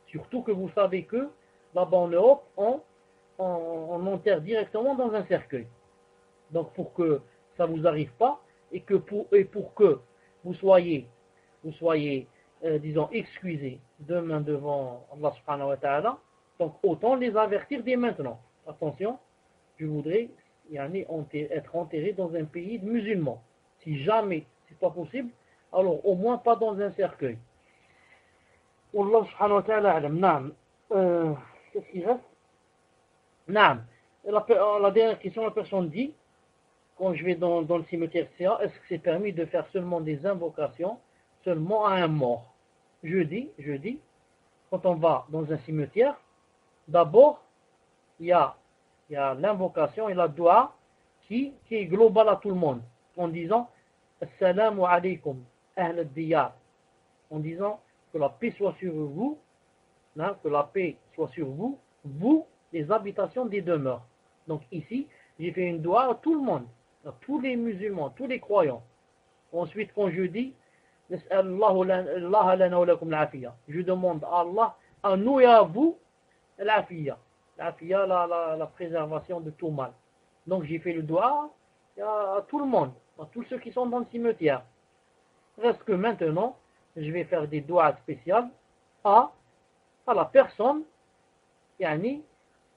Surtout que vous savez que là-bas en Europe, on enterre directement dans un cercueil. Donc pour que ça ne vous arrive pas et pour que vous soyez disons, excusés demain devant Allah subhanahu wa ta'ala. Donc autant les avertir dès maintenant. Attention, je voudrais être enterré dans un pays musulman. Si jamais c'est pas possible, alors au moins pas dans un cercueil. Allah subhanahu wa ta'ala alam. Naam. Qu'est-ce qu'il reste? Naam. La dernière question, la personne dit, quand je vais dans le cimetière, est-ce que c'est permis de faire seulement des invocations seulement à un mort? Je dis, quand on va dans un cimetière, d'abord, il y a l'invocation et la dua qui est globale à tout le monde, en disant Assalamu alaykum, ahl al-diyar, en disant que la paix soit sur vous, vous, les habitations des demeures. Donc ici, j'ai fait une dua à tout le monde, à tous les musulmans, tous les croyants. Ensuite, quand je dis je demande à Allah, à nous et à vous, l'afiyya, la préservation de tout mal. Donc j'ai fait le dua à tout le monde, à tous ceux qui sont dans le cimetière. Reste que maintenant, je vais faire des doigts spéciales à la personne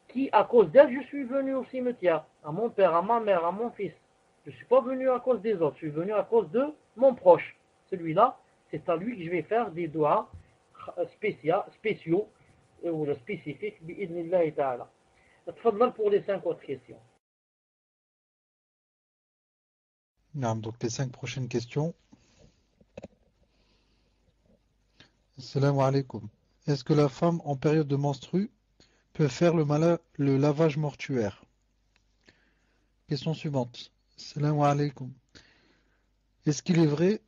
qui, à cause d'elle, je suis venu au cimetière, à mon père, à ma mère, à mon fils. Je ne suis pas venu à cause des autres, je suis venu à cause de mon proche. Celui-là, c'est à lui que je vais faire des doigts spéciaux ou spécifiques, bi'idhnillahi ta'ala. Tfadlal pour les 5 autres questions. Donc les 5 prochaines questions. Assalamu alaikum. Est-ce que la femme en période de menstrue peut faire le lavage mortuaire? Question suivante. Assalamu alaikum. est-ce qu'il est vrai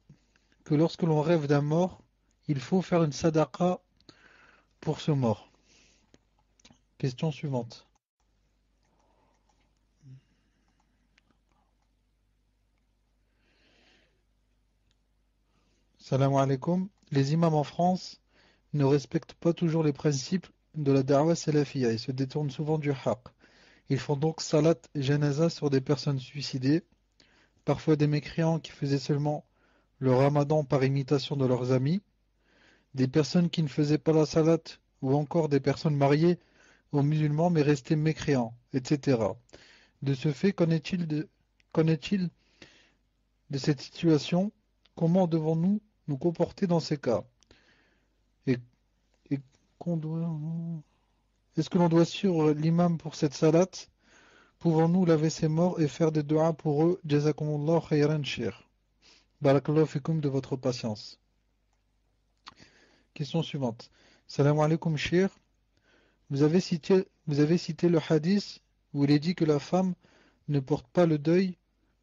que lorsque l'on rêve d'un mort, il faut faire une sadaqa pour ce mort? Question suivante. Salam alaikum. Les imams en France ne respectent pas toujours les principes de la da'wa salafiyya et se détournent souvent du haqq. Ils font donc salat et janaza sur des personnes suicidées, parfois des mécréants qui faisaient seulement le ramadan par imitation de leurs amis, des personnes qui ne faisaient pas la salat ou encore des personnes mariées aux musulmans mais restaient mécréants, etc. De ce fait, qu'en est-il de cette situation? Comment devons-nous nous comporter dans ces cas? Et, et qu'on doit... Est-ce que l'on doit suivre l'imam pour cette salat? Pouvons-nous laver ces morts et faire des du'as pour eux? Jazakumullah khayran shir. Barakallahu fikum de votre patience. Question suivante. Salam alaikum shir. Vous avez cité le hadith où il est dit que la femme ne porte pas le deuil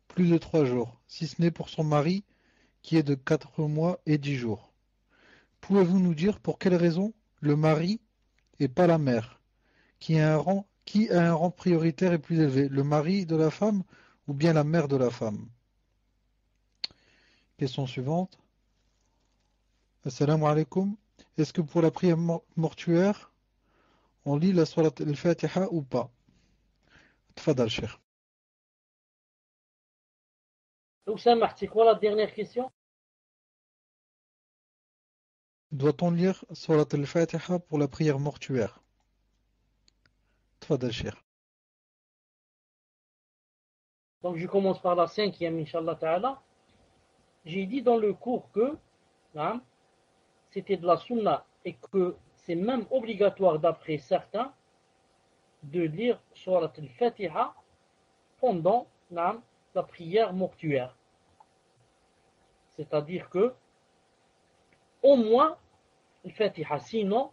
plus de 3 jours, si ce n'est pour son mari qui est de 4 mois et 10 jours. Pouvez-vous nous dire pour quelle raison le mari et pas la mère, qui a un rang prioritaire et plus élevé, le mari de la femme ou bien la mère de la femme? Question suivante. Assalamu alaikum. Est-ce que pour la prière mortuaire, on lit la surat al-Fatiha ou pas? Tfadal, cher. Oussama, c'est quoi la dernière question? Doit-on lire surat al-Fatiha pour la prière mortuaire? Tfadal, cher. Donc je commence par la cinquième, Inch'Allah Ta'ala. J'ai dit dans le cours que hein, c'était de la sunna et que c'est même obligatoire d'après certains de lire surat al-Fatiha pendant hein, la prière mortuaire. C'est-à-dire que au moins le Fatiha. Sinon,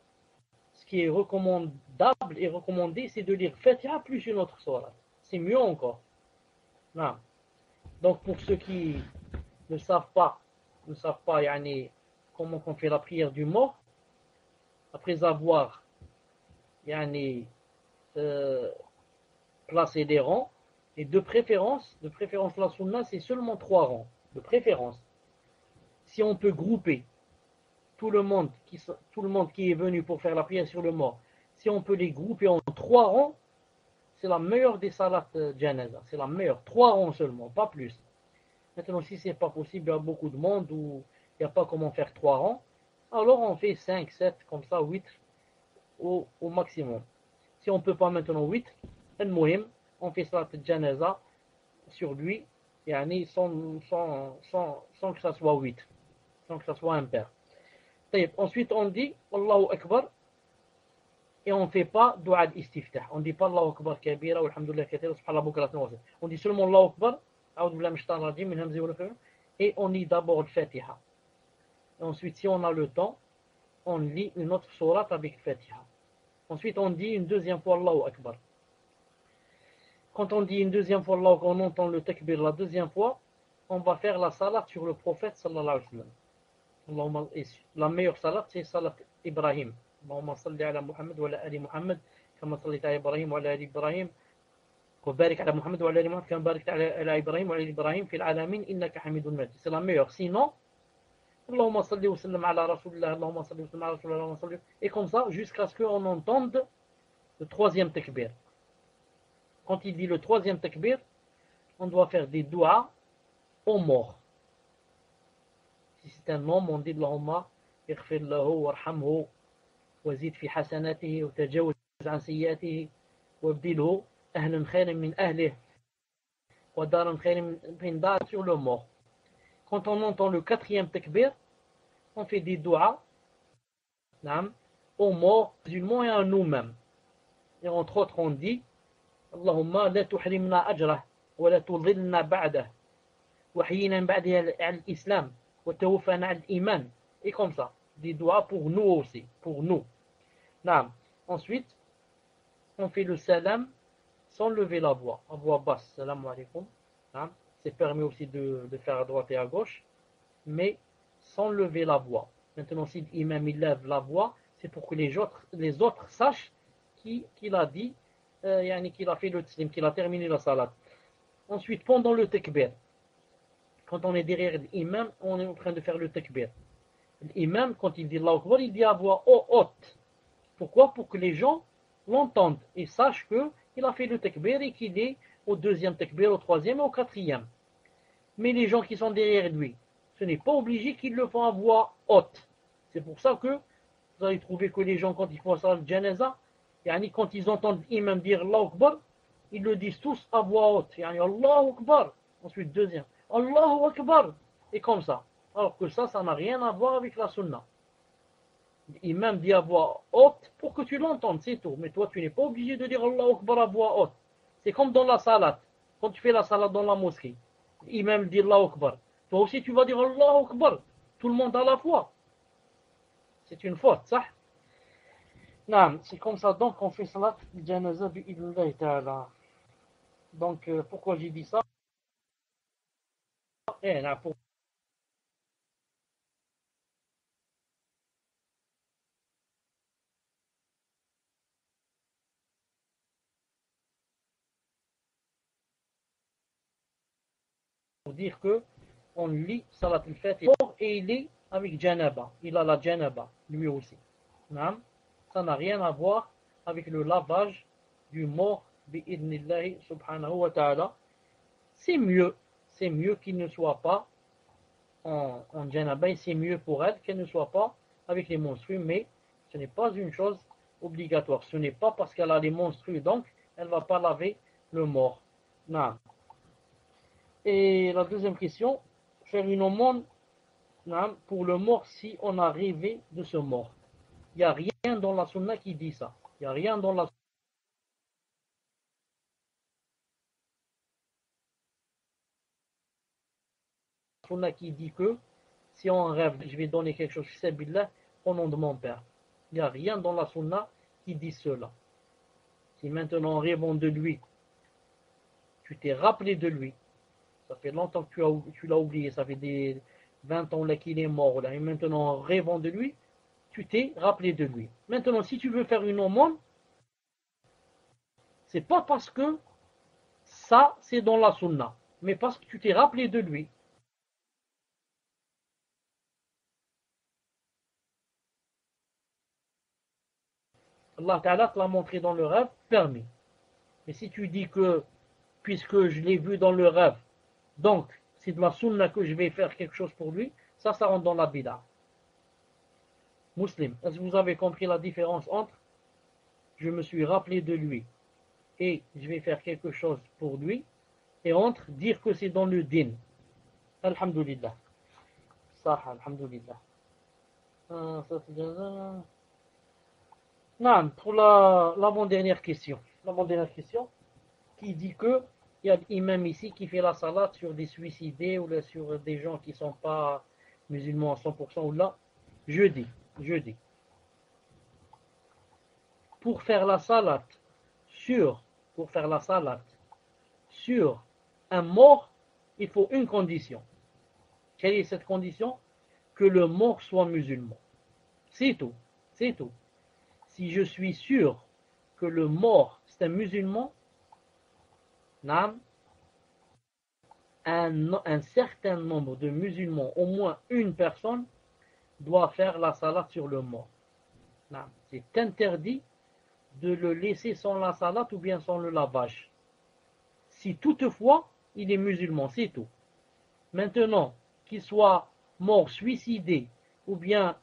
ce qui est recommandable et recommandé, c'est de lire Fatiha plus une autre sourate. C'est mieux encore. Non. Donc pour ceux qui ne savent pas yani, comment on fait la prière du mort, après avoir yani, placé des rangs, et de préférence la sunna, c'est seulement 3 rangs, de préférence. Si on peut grouper tout le monde qui est venu pour faire la prière sur le mort, si on peut les grouper en 3 rangs, c'est la meilleure des salats janaza. C'est la meilleure. 3 rangs seulement, pas plus. Maintenant, si ce n'est pas possible, il y a beaucoup de monde où il n'y a pas comment faire 3 rangs, alors on fait 5, 7, comme ça, 8 au maximum. Si on ne peut pas maintenant 8, on fait salat janaza sur lui, sans que ça soit 8, sans que ça soit impair. Ensuite, on dit Allahu Akbar et on ne fait pas dua d'istiftah. On ne dit pas Allahu Akbar kabira ou alhamdulillah kathira subhanallah bukratan wa asila. On dit seulement Allahu Akbar, a'udhu billahi minash shaitanir rajim, min hamzihi wa nafthihi, et on lit d'abord le Fatiha. Et ensuite, si on a le temps, on lit une autre sourate avec le Fatiha. Ensuite, on dit une deuxième fois Allahu Akbar. Quand on dit une deuxième fois Allahu Akbar, on entend le takbir la deuxième fois, on va faire la salat sur le prophète sallallahu alayhi wa sallam. La meilleure salat, c'est salat Ibrahim. اللهم صل على محمد وعلى آل محمد كما صليت على إبراهيم وعلى آل إبراهيم وبارك على محمد وعلى آل محمد كما باركت على إبراهيم وعلى آل إبراهيم في العالمين إنك حميد مجيد. C'est la meilleure. Sinon, اللهم صل وسلم على رسول الله اللهم صل وسلم على رسول الله اللهم صل, et comme ça jusqu'à ce qu'on entende le troisième takbir. Quand il dit le troisième takbir, on doit faire des duas aux morts. Si c'est un homme, on dit Allahumma ighfir lahu warhamhu وزيد في حسناته وتجاوز عن سيئاته وابدله أهلا خيرا من أهله ودارا خيرا من دار sur le mort. Quand on entend le quatrième takbir, on fait des duas aux morts musulmans et à nous-mêmes. Et entre autres, on dit Allahumma la tuhrimna ajrah wa la tudhilna ba'dah wa hayyina ba'daha al-islam wa tawaffana al-iman. Et comme ça, des duas pour nous aussi, pour nous. Ensuite, on fait le salam sans lever la voix, en voix basse. Salam alaikum. c'est permis aussi de faire à droite et à gauche, mais sans lever la voix. Maintenant, si l'imam il lève la voix, c'est pour que les autres sachent qu'il a dit, qu'il a fait le tslim, qu'il a terminé la salat. Ensuite, pendant le takbir, quand on est derrière l'imam, on est en train de faire le takbir. L'imam, quand il dit Allahu Akbar, il dit à voix haute. Pourquoi? Pour que les gens l'entendent et sachent qu'il a fait le takbir et qu'il est au deuxième takbir, au troisième et au quatrième. Mais les gens qui sont derrière lui, ce n'est pas obligé qu'ils le font à voix haute. C'est pour ça que vous allez trouver que les gens, quand ils font ça, le janaza, quand ils entendent l'imam dire Allahu Akbar, ils le disent tous à voix haute. Allahu Akbar. Ensuite, deuxième. Allahu Akbar. Et comme ça. Alors que ça n'a rien à voir avec la sunna. L'imam dit à voix haute pour que tu l'entendes, c'est tout. Mais toi, tu n'es pas obligé de dire Allahu Akbar à voix haute. C'est comme dans la salat. Quand tu fais la salat dans la mosquée, l'imam dit Allahu Akbar. Toi aussi, tu vas dire Allahu Akbar. Tout le monde à la fois. C'est une faute, ça. Non, c'est comme ça. Donc, on fait salat janaza bi'idnillahi ta'ala. Donc, pourquoi j'ai dit ça? Pour dire que on lit salat al-Fatiha et il est avec janaba. Il a la janaba, lui aussi. Non, ça n'a rien à voir avec le lavage du mort bi'idnillahi subhanahu wa ta'ala. C'est mieux qu'il ne soit pas en janaba et c'est mieux pour elle qu'elle ne soit pas avec les menstrues, mais ce n'est pas une chose obligatoire. Ce n'est pas parce qu'elle a les menstrues, donc elle ne va pas laver le mort. Non. Et la deuxième question, faire une aumône pour le mort si on a rêvé de ce mort. Il n'y a rien dans la sunna qui dit ça. Il n'y a rien dans la sunna qui dit que si on rêve, je vais donner quelque chose, au nom de mon père. Il n'y a rien dans la sunna qui dit cela. Si maintenant en rêvant de lui, tu t'es rappelé de lui, ça fait longtemps que tu l'as oublié, ça fait des 20 ans là qu'il est mort, là, et maintenant en rêvant de lui, tu t'es rappelé de lui. Maintenant, si tu veux faire une aumône, c'est pas parce que ça, c'est dans la sunna, mais parce que tu t'es rappelé de lui. Allah Ta'ala te l'a montré dans le rêve, permis. Mais si tu dis que, puisque je l'ai vu dans le rêve, donc c'est de la sunna que je vais faire quelque chose pour lui, ça rentre dans la bid'a. Muslim, est-ce que vous avez compris la différence entre je me suis rappelé de lui et je vais faire quelque chose pour lui, et entre dire que c'est dans le din? Alhamdulillah. Ça, alhamdulillah. Non, pour l'avant-dernière question. L'avant-dernière question qui dit que il y a l'imam ici qui fait la salat sur des suicidés ou sur des gens qui ne sont pas musulmans à 100% ou là. Je dis. Pour faire la salat sur un mort, il faut une condition. Quelle est cette condition? Que le mort soit musulman. C'est tout. Si je suis sûr que le mort c'est un musulman, un certain nombre de musulmans, au moins une personne, doit faire la salat sur le mort. C'est interdit de le laisser sans la salat ou bien sans le lavage. Si toutefois il est musulman, c'est tout. Maintenant, qu'il soit mort suicidé, ou bien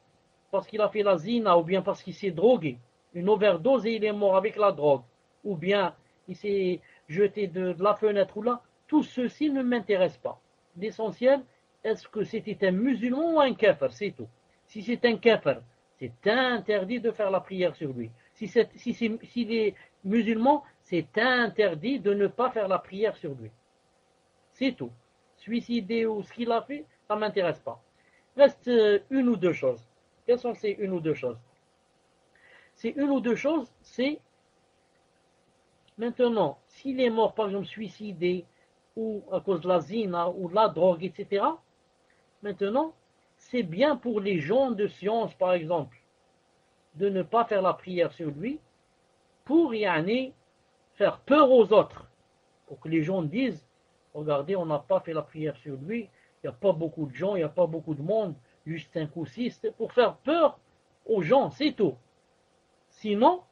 parce qu'il a fait la zina, ou bien parce qu'il s'est drogué, une overdose et il est mort avec la drogue, ou bien il s'est jeté de la fenêtre ou là, tout ceci ne m'intéresse pas. L'essentiel, est-ce que c'était un musulman ou un kafir, c'est tout. Si c'est un kafir, c'est interdit de faire la prière sur lui. S'il est musulman, c'est interdit de ne pas faire la prière sur lui. C'est tout. Suicider ou ce qu'il a fait, ça ne m'intéresse pas. Reste une ou deux choses. Quelles sont ces une ou deux choses? Ces une ou deux choses, c'est maintenant, s'il est mort, par exemple, suicidé, ou à cause de la zina ou de la drogue, etc. Maintenant, c'est bien pour les gens de science, par exemple, de ne pas faire la prière sur lui pour faire peur aux autres. Pour que les gens disent, regardez, on n'a pas fait la prière sur lui, il n'y a pas beaucoup de gens, il n'y a pas beaucoup de monde, juste 5 ou 6, pour faire peur aux gens, c'est tout. Sinon,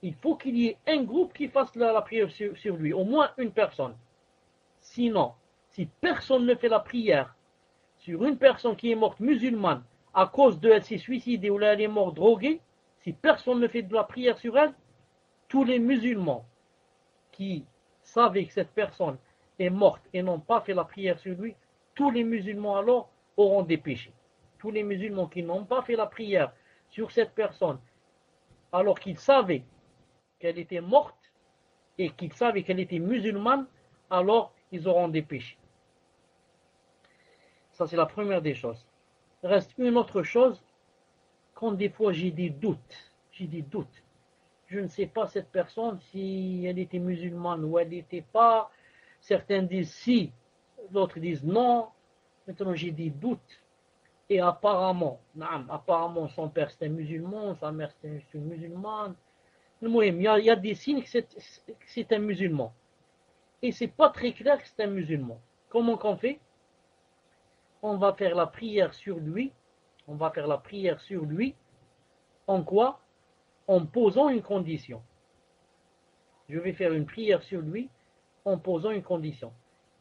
il faut qu'il y ait un groupe qui fasse la prière sur lui, au moins une personne. Sinon, si personne ne fait la prière sur une personne qui est morte musulmane à cause de elle s'est suicidée ou elle est morte droguée, si personne ne fait de la prière sur elle, tous les musulmans qui savaient que cette personne est morte et n'ont pas fait la prière sur lui, tous les musulmans alors auront des péchés. Tous les musulmans qui n'ont pas fait la prière sur cette personne alors qu'ils savaient qu'elle était morte et qu'ils savaient qu'elle était musulmane, alors ils auront des péchés. Ça, c'est la première des choses. Il reste une autre chose, quand des fois j'ai des doutes, je ne sais pas cette personne si elle était musulmane ou elle n'était pas. Certains disent si, d'autres disent non. Maintenant j'ai des doutes. Et apparemment son père c'est un musulman, sa mère c'est une musulmane. Il y a des signes que c'est un musulman. Et c'est pas très clair que c'est un musulman. Comment qu'on fait? On va faire la prière sur lui. En quoi? En posant une condition. Je vais faire une prière sur lui en posant une condition.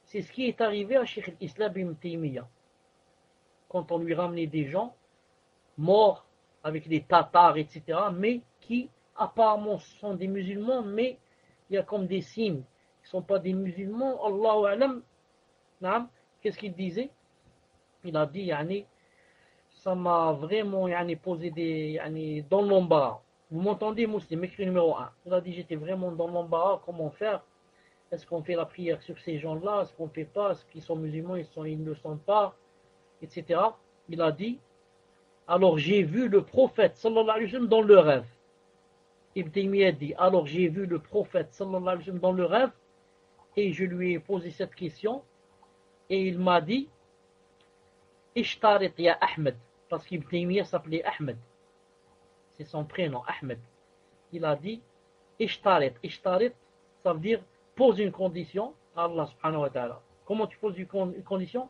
C'est ce qui est arrivé à Cheikh al-Islam ibn Taymiyyah. Quand on lui ramenait des gens morts avec des Tatars, etc., mais qui apparemment sont des musulmans, mais il y a comme des signes qui ne sont pas des musulmans. Allahu A'lam. Qu'est-ce qu'il disait? Il a dit, ça m'a vraiment posé dans l'embarras. Vous m'entendez, Mouslim, écrit numéro 1. Il a dit, j'étais vraiment dans l'embarras, comment faire? Est-ce qu'on fait la prière sur ces gens-là? Est-ce qu'on ne fait pas? Est-ce qu'ils sont musulmans? Ils ne le sont pas? Etc. Il a dit, alors j'ai vu le prophète, sallallahu alayhi wa sallam, dans le rêve. Ibn Taymiyyah dit, alors j'ai vu le prophète, sallallahu alayhi wa sallam, dans le rêve, et je lui ai posé cette question, et il m'a dit, Ishtarit ya Ahmed, parce qu'Ibn Taymiyyah s'appelait Ahmed. C'est son prénom, Ahmed. Il a dit, Ishtarit, ça veut dire, pose une condition à Allah subhanahu wa ta'ala. Comment tu poses une condition?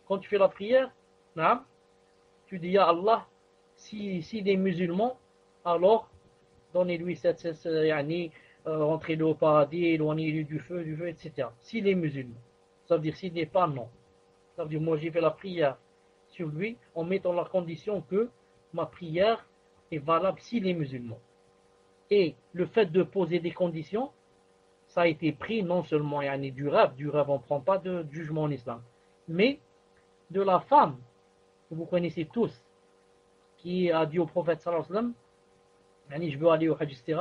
Quand tu fais la prière, tu dis, ya Allah, s'il est musulman, alors, donnez-lui rentrez-le au paradis, éloignez-le du feu, etc. S'il est musulman. Ça veut dire, s'il n'est pas, non. Ça veut dire, moi j'ai fait la prière sur lui en mettant la condition que ma prière est valable s'il est musulman. Et le fait de poser des conditions, ça a été pris non seulement du rêve on ne prend pas de jugement en islam, mais de la femme que vous connaissez tous, qui a dit au prophète sallallahu alayhi wa sallam, je veux aller au hajj, etc.,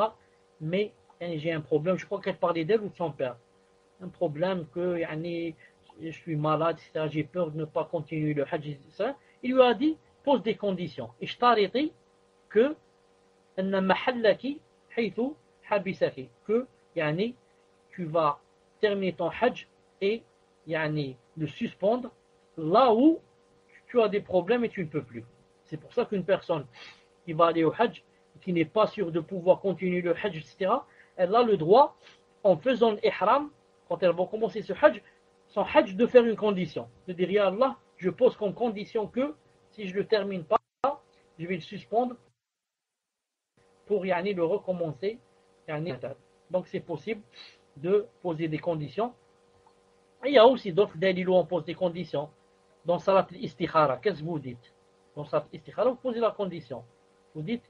mais j'ai un problème, je crois qu'elle parlait d'elle ou de son père, un problème que je suis malade, etc., j'ai peur de ne pas continuer le hajj, etc. Il lui a dit, pose des conditions. Ishtariti que que tu vas terminer ton hajj et le suspendre là où tu as des problèmes et tu ne peux plus. C'est pour ça qu'une personne qui va aller au hajj, qui n'est pas sûre de pouvoir continuer le hajj, etc., elle a le droit, en faisant l'ihram, quand elle va commencer son hajj, de faire une condition. De dire, ya Allah, je pose comme condition que si je ne le termine pas, je vais le suspendre pour le recommencer. Donc c'est possible de poser des conditions. Et il y a aussi d'autres dalils où on pose des conditions. Dans Salat al-Istikhara, qu'est-ce que vous dites? Dans Salat al-Istikhara, vous posez la condition. Vous dites,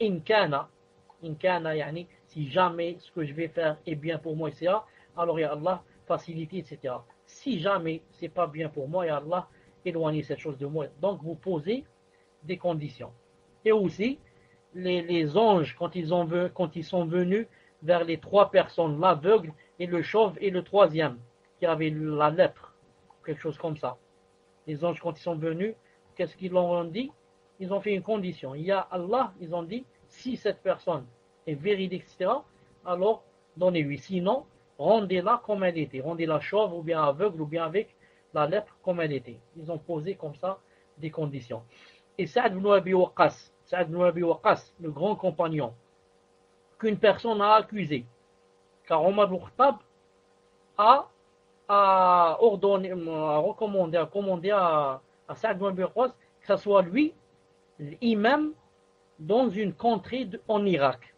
in kana, si jamais ce que je vais faire est bien pour moi, etc., alors ya Allah, facilité, etc. Si jamais c'est pas bien pour moi, ya Allah, éloignez cette chose de moi. Donc vous posez des conditions. Et aussi, les anges, quand ils sont venus vers les trois personnes, l'aveugle et le chauve et le troisième, qui avait la lèpre, quelque chose comme ça. Les anges, quand ils sont venus, qu'est-ce qu'ils leur ont dit? Ils ont fait une condition. Il y a Allah, ils ont dit, si cette personne est véridique, etc., alors donnez-lui. Sinon, rendez-la comme elle était, rendez-la chauve ou bien aveugle ou bien avec la lèpre comme elle était. Ils ont posé comme ça des conditions. Et Saad ibn Abi Waqqas, le grand compagnon, qu'une personne a accusé, car Omar ibn Khattab a ordonné, a commandé à Saad ibn Abi Waqqas que ce soit lui, l'imam, dans une contrée en Irak.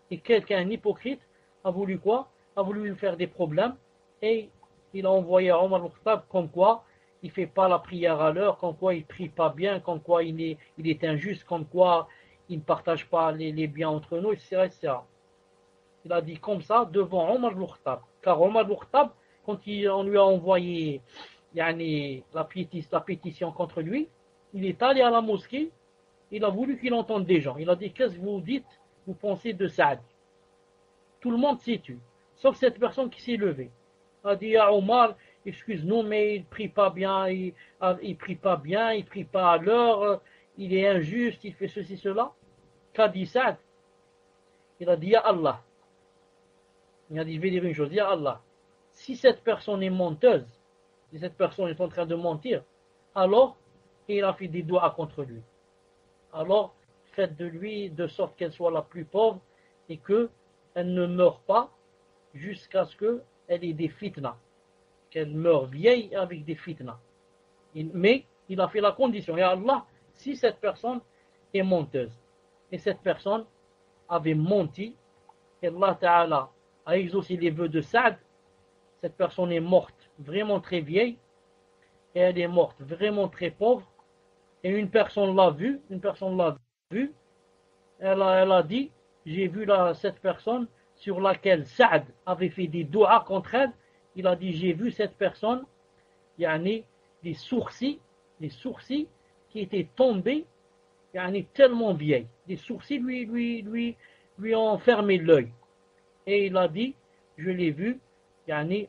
Et quelqu'un, un hypocrite, a voulu quoi? A voulu lui faire des problèmes et il a envoyé à Omar ibn Khattab comme quoi il ne fait pas la prière à l'heure, comme quoi il ne prie pas bien, comme quoi il est injuste, comme quoi il ne partage pas les biens entre nous, etc., etc. Il a dit comme ça devant Omar ibn Khattab. Car Omar ibn Khattab, quand on lui a envoyé la pétition contre lui, il est allé à la mosquée, il a voulu qu'il entende des gens. Il a dit, qu'est-ce que vous dites, vous pensez de Saad? Tout le monde s'est tu, sauf cette personne qui s'est levée. Il a dit à Omar, excuse-nous, mais il ne prie pas bien, il prie pas bien, il prie pas à l'heure, il est injuste, il fait ceci, cela. Qu'a dit Saad? Il a dit, ya Allah. Il a dit, je vais dire une chose, ya Allah. Si cette personne est menteuse, si cette personne est en train de mentir, alors il a fait des doigts contre lui. Alors, faites de lui de sorte qu'elle soit la plus pauvre et qu'elle ne meure pas jusqu'à ce qu'elle ait des fitnas. Qu'elle meure vieille avec des fitnas. Mais il a fait la condition. Ya Allah, si cette personne est menteuse et cette personne avait menti, et Allah Ta'ala a exaucé les vœux de Saad, cette personne est morte vraiment très vieille et elle est morte vraiment très pauvre et une personne l'a vue, elle a dit, j'ai vu cette personne sur laquelle Saad avait fait des doigts contre elle, il a dit, j'ai vu cette personne, des sourcils qui étaient tombés, tellement vieilles, des sourcils lui ont fermé l'œil. Et il a dit, je l'ai vu,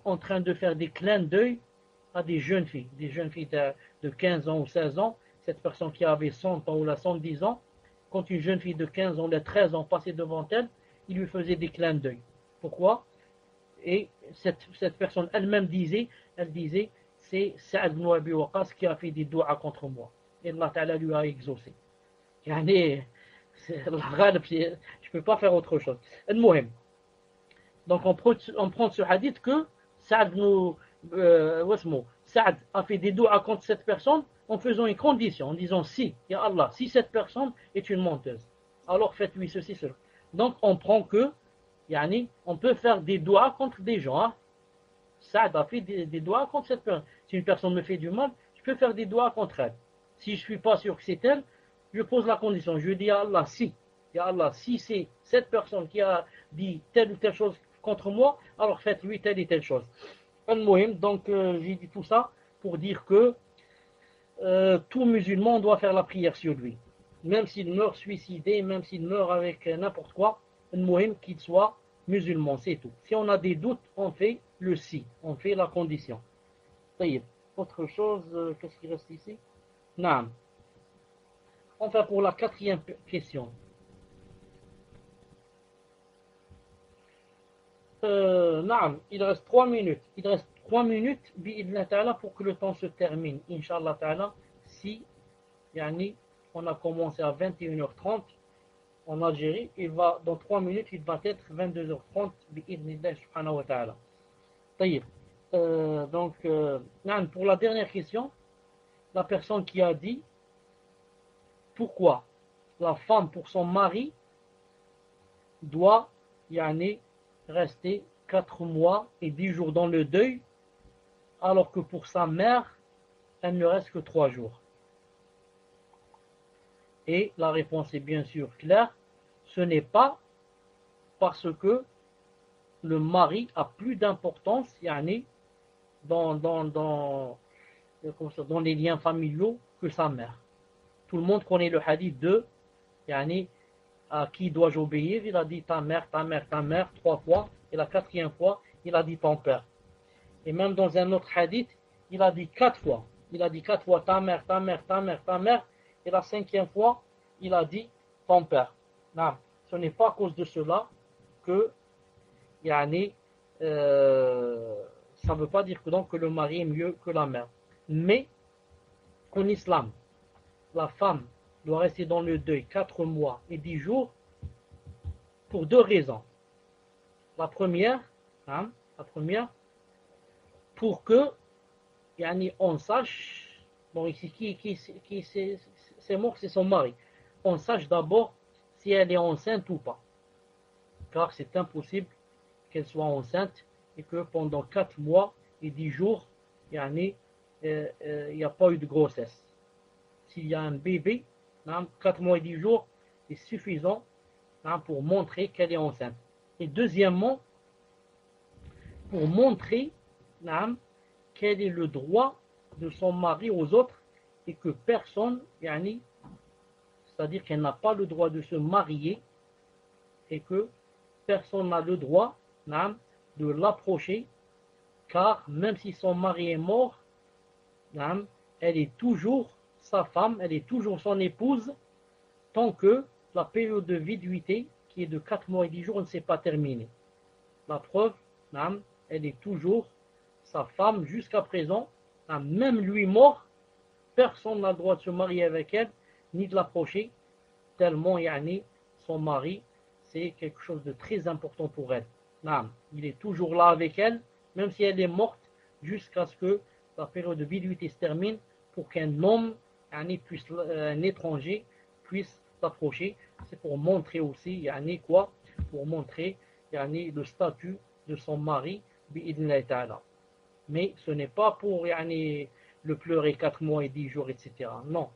en train de faire des clins d'œil à des jeunes filles de 15 ans ou 16 ans, cette personne qui avait 100 ans ou 110 ans, quand une jeune fille de 15 ans ou de 13 ans passait devant elle, il lui faisait des clins d'œil. Pourquoi? Et cette personne elle-même disait, c'est Saad ibn Abi Waqqas qui a fait des doigts contre moi. Et Allah Ta'ala lui a exaucé. Je ne peux pas faire autre chose. Donc on prend ce hadith que Saad a fait des doigts contre cette personne en faisant une condition, en disant si, ya Allah, si cette personne est une menteuse, alors faites-lui ceci, cela. Donc on prend que, on peut faire des doigts contre des gens. Hein. Saad a fait des doigts contre cette personne. Si une personne me fait du mal, je peux faire des doigts contre elle. Si je ne suis pas sûr que c'est elle, je pose la condition. Je dis ya Allah, si c'est cette personne qui a dit telle ou telle chose contre moi, alors faites-lui telle et telle chose. Donc j'ai dit tout ça pour dire que tout musulman doit faire la prière sur lui. Même s'il meurt suicidé, même s'il meurt avec n'importe quoi, qu'il soit musulman, c'est tout. Si on a des doutes, on fait le si, on fait la condition. Autre chose, qu'est-ce qui reste ici? Naam. Enfin, pour la 4e question. Naam, il reste 3 minutes. Il reste 3 minutes pour que le temps se termine. Inch'Allah ta'ala, si on a commencé à 21h30 en Algérie, dans 3 minutes, il va être 22h30 bi'idhnillah subhanahu wa ta'ala. Donc, pour la dernière question, la personne qui a dit pourquoi la femme pour son mari doit rester 4 mois et 10 jours dans le deuil, alors que pour sa mère, elle ne reste que 3 jours. Et la réponse est bien sûr claire, ce n'est pas parce que le mari a plus d'importance dans les liens familiaux que sa mère. Tout le monde connaît le hadith de à qui dois-je obéir? Il a dit ta mère, 3 fois, et la 4e fois, il a dit ton père. Et même dans un autre hadith, il a dit 4 fois. Il a dit 4 fois ta mère, et la 5e fois, il a dit ton père. Non, ce n'est pas à cause de cela que ça ne veut pas dire que, donc, que le mari est mieux que la mère. Mais en islam, la femme doit rester dans le deuil 4 mois et 10 jours pour 2 raisons. La première, pour que on sache, bon ici qui c'est mort, c'est son mari, on sache d'abord si elle est enceinte ou pas, car c'est impossible qu'elle soit enceinte et que pendant 4 mois et 10 jours, il n'y a pas eu de grossesse. S'il y a un bébé, 4 mois et 10 jours, c'est suffisant pour montrer qu'elle est enceinte. Et deuxièmement, pour montrer quel est le droit de son mari aux autres et que personne, c'est-à-dire qu'elle n'a pas le droit de se marier et que personne n'a le droit de l'approcher, car même si son mari est mort, elle est toujours sa femme, elle est toujours son épouse, tant que la période de viduité, qui est de 4 mois et 10 jours, ne s'est pas terminée. La preuve, elle est toujours sa femme jusqu'à présent, même lui mort, personne n'a le droit de se marier avec elle, ni de l'approcher, tellement son mari, c'est quelque chose de très important pour elle. Il est toujours là avec elle, même si elle est morte, jusqu'à ce que la période de viduité se termine, pour qu'un homme, un étranger, puisse s'approcher. C'est pour montrer aussi, quoi? Pour montrer le statut de son mari, bi'idhnillahi ta'ala. Mais ce n'est pas pour le pleurer 4 mois et 10 jours, etc. Non,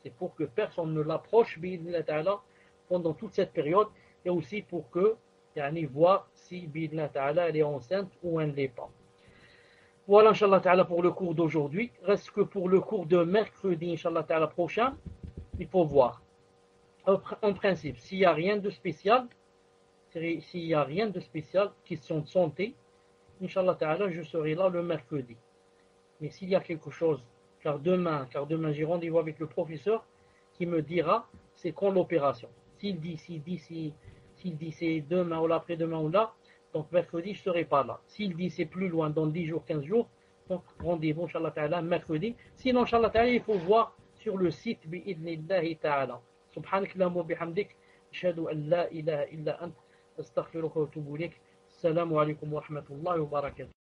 c'est pour que personne ne l'approche bi'idhnillahi ta'ala pendant toute cette période, et aussi pour que voir si bi'idhnillahi ta'ala elle est enceinte ou elle ne l'est pas. Voilà, Inch'Allah ta'ala, pour le cours d'aujourd'hui. Reste que pour le cours de mercredi, Inch'Allah ta'ala, prochain, il faut voir. En principe, s'il n'y a rien de spécial, question de santé, Inch'Allah ta'ala, je serai là le mercredi. Mais s'il y a quelque chose, car demain j'ai rendez-vous avec le professeur qui me dira c'est quand l'opération. S'il dit c'est demain ou après-demain ou là, donc mercredi je ne serai pas là. S'il dit c'est plus loin, dans 10 jours, 15 jours, donc rendez-vous Inch'Allah ta'ala mercredi. Sinon Inch'Allah ta'ala, il faut voir sur le site bi'idhnillahi ta'ala. Subhanakallahumma wa bihamdik, ashhadu an la ilaha illa ant, astaghfiruka wa atubu ilayk. Assalamu alaikum wa rahmatullahi wa barakatuh.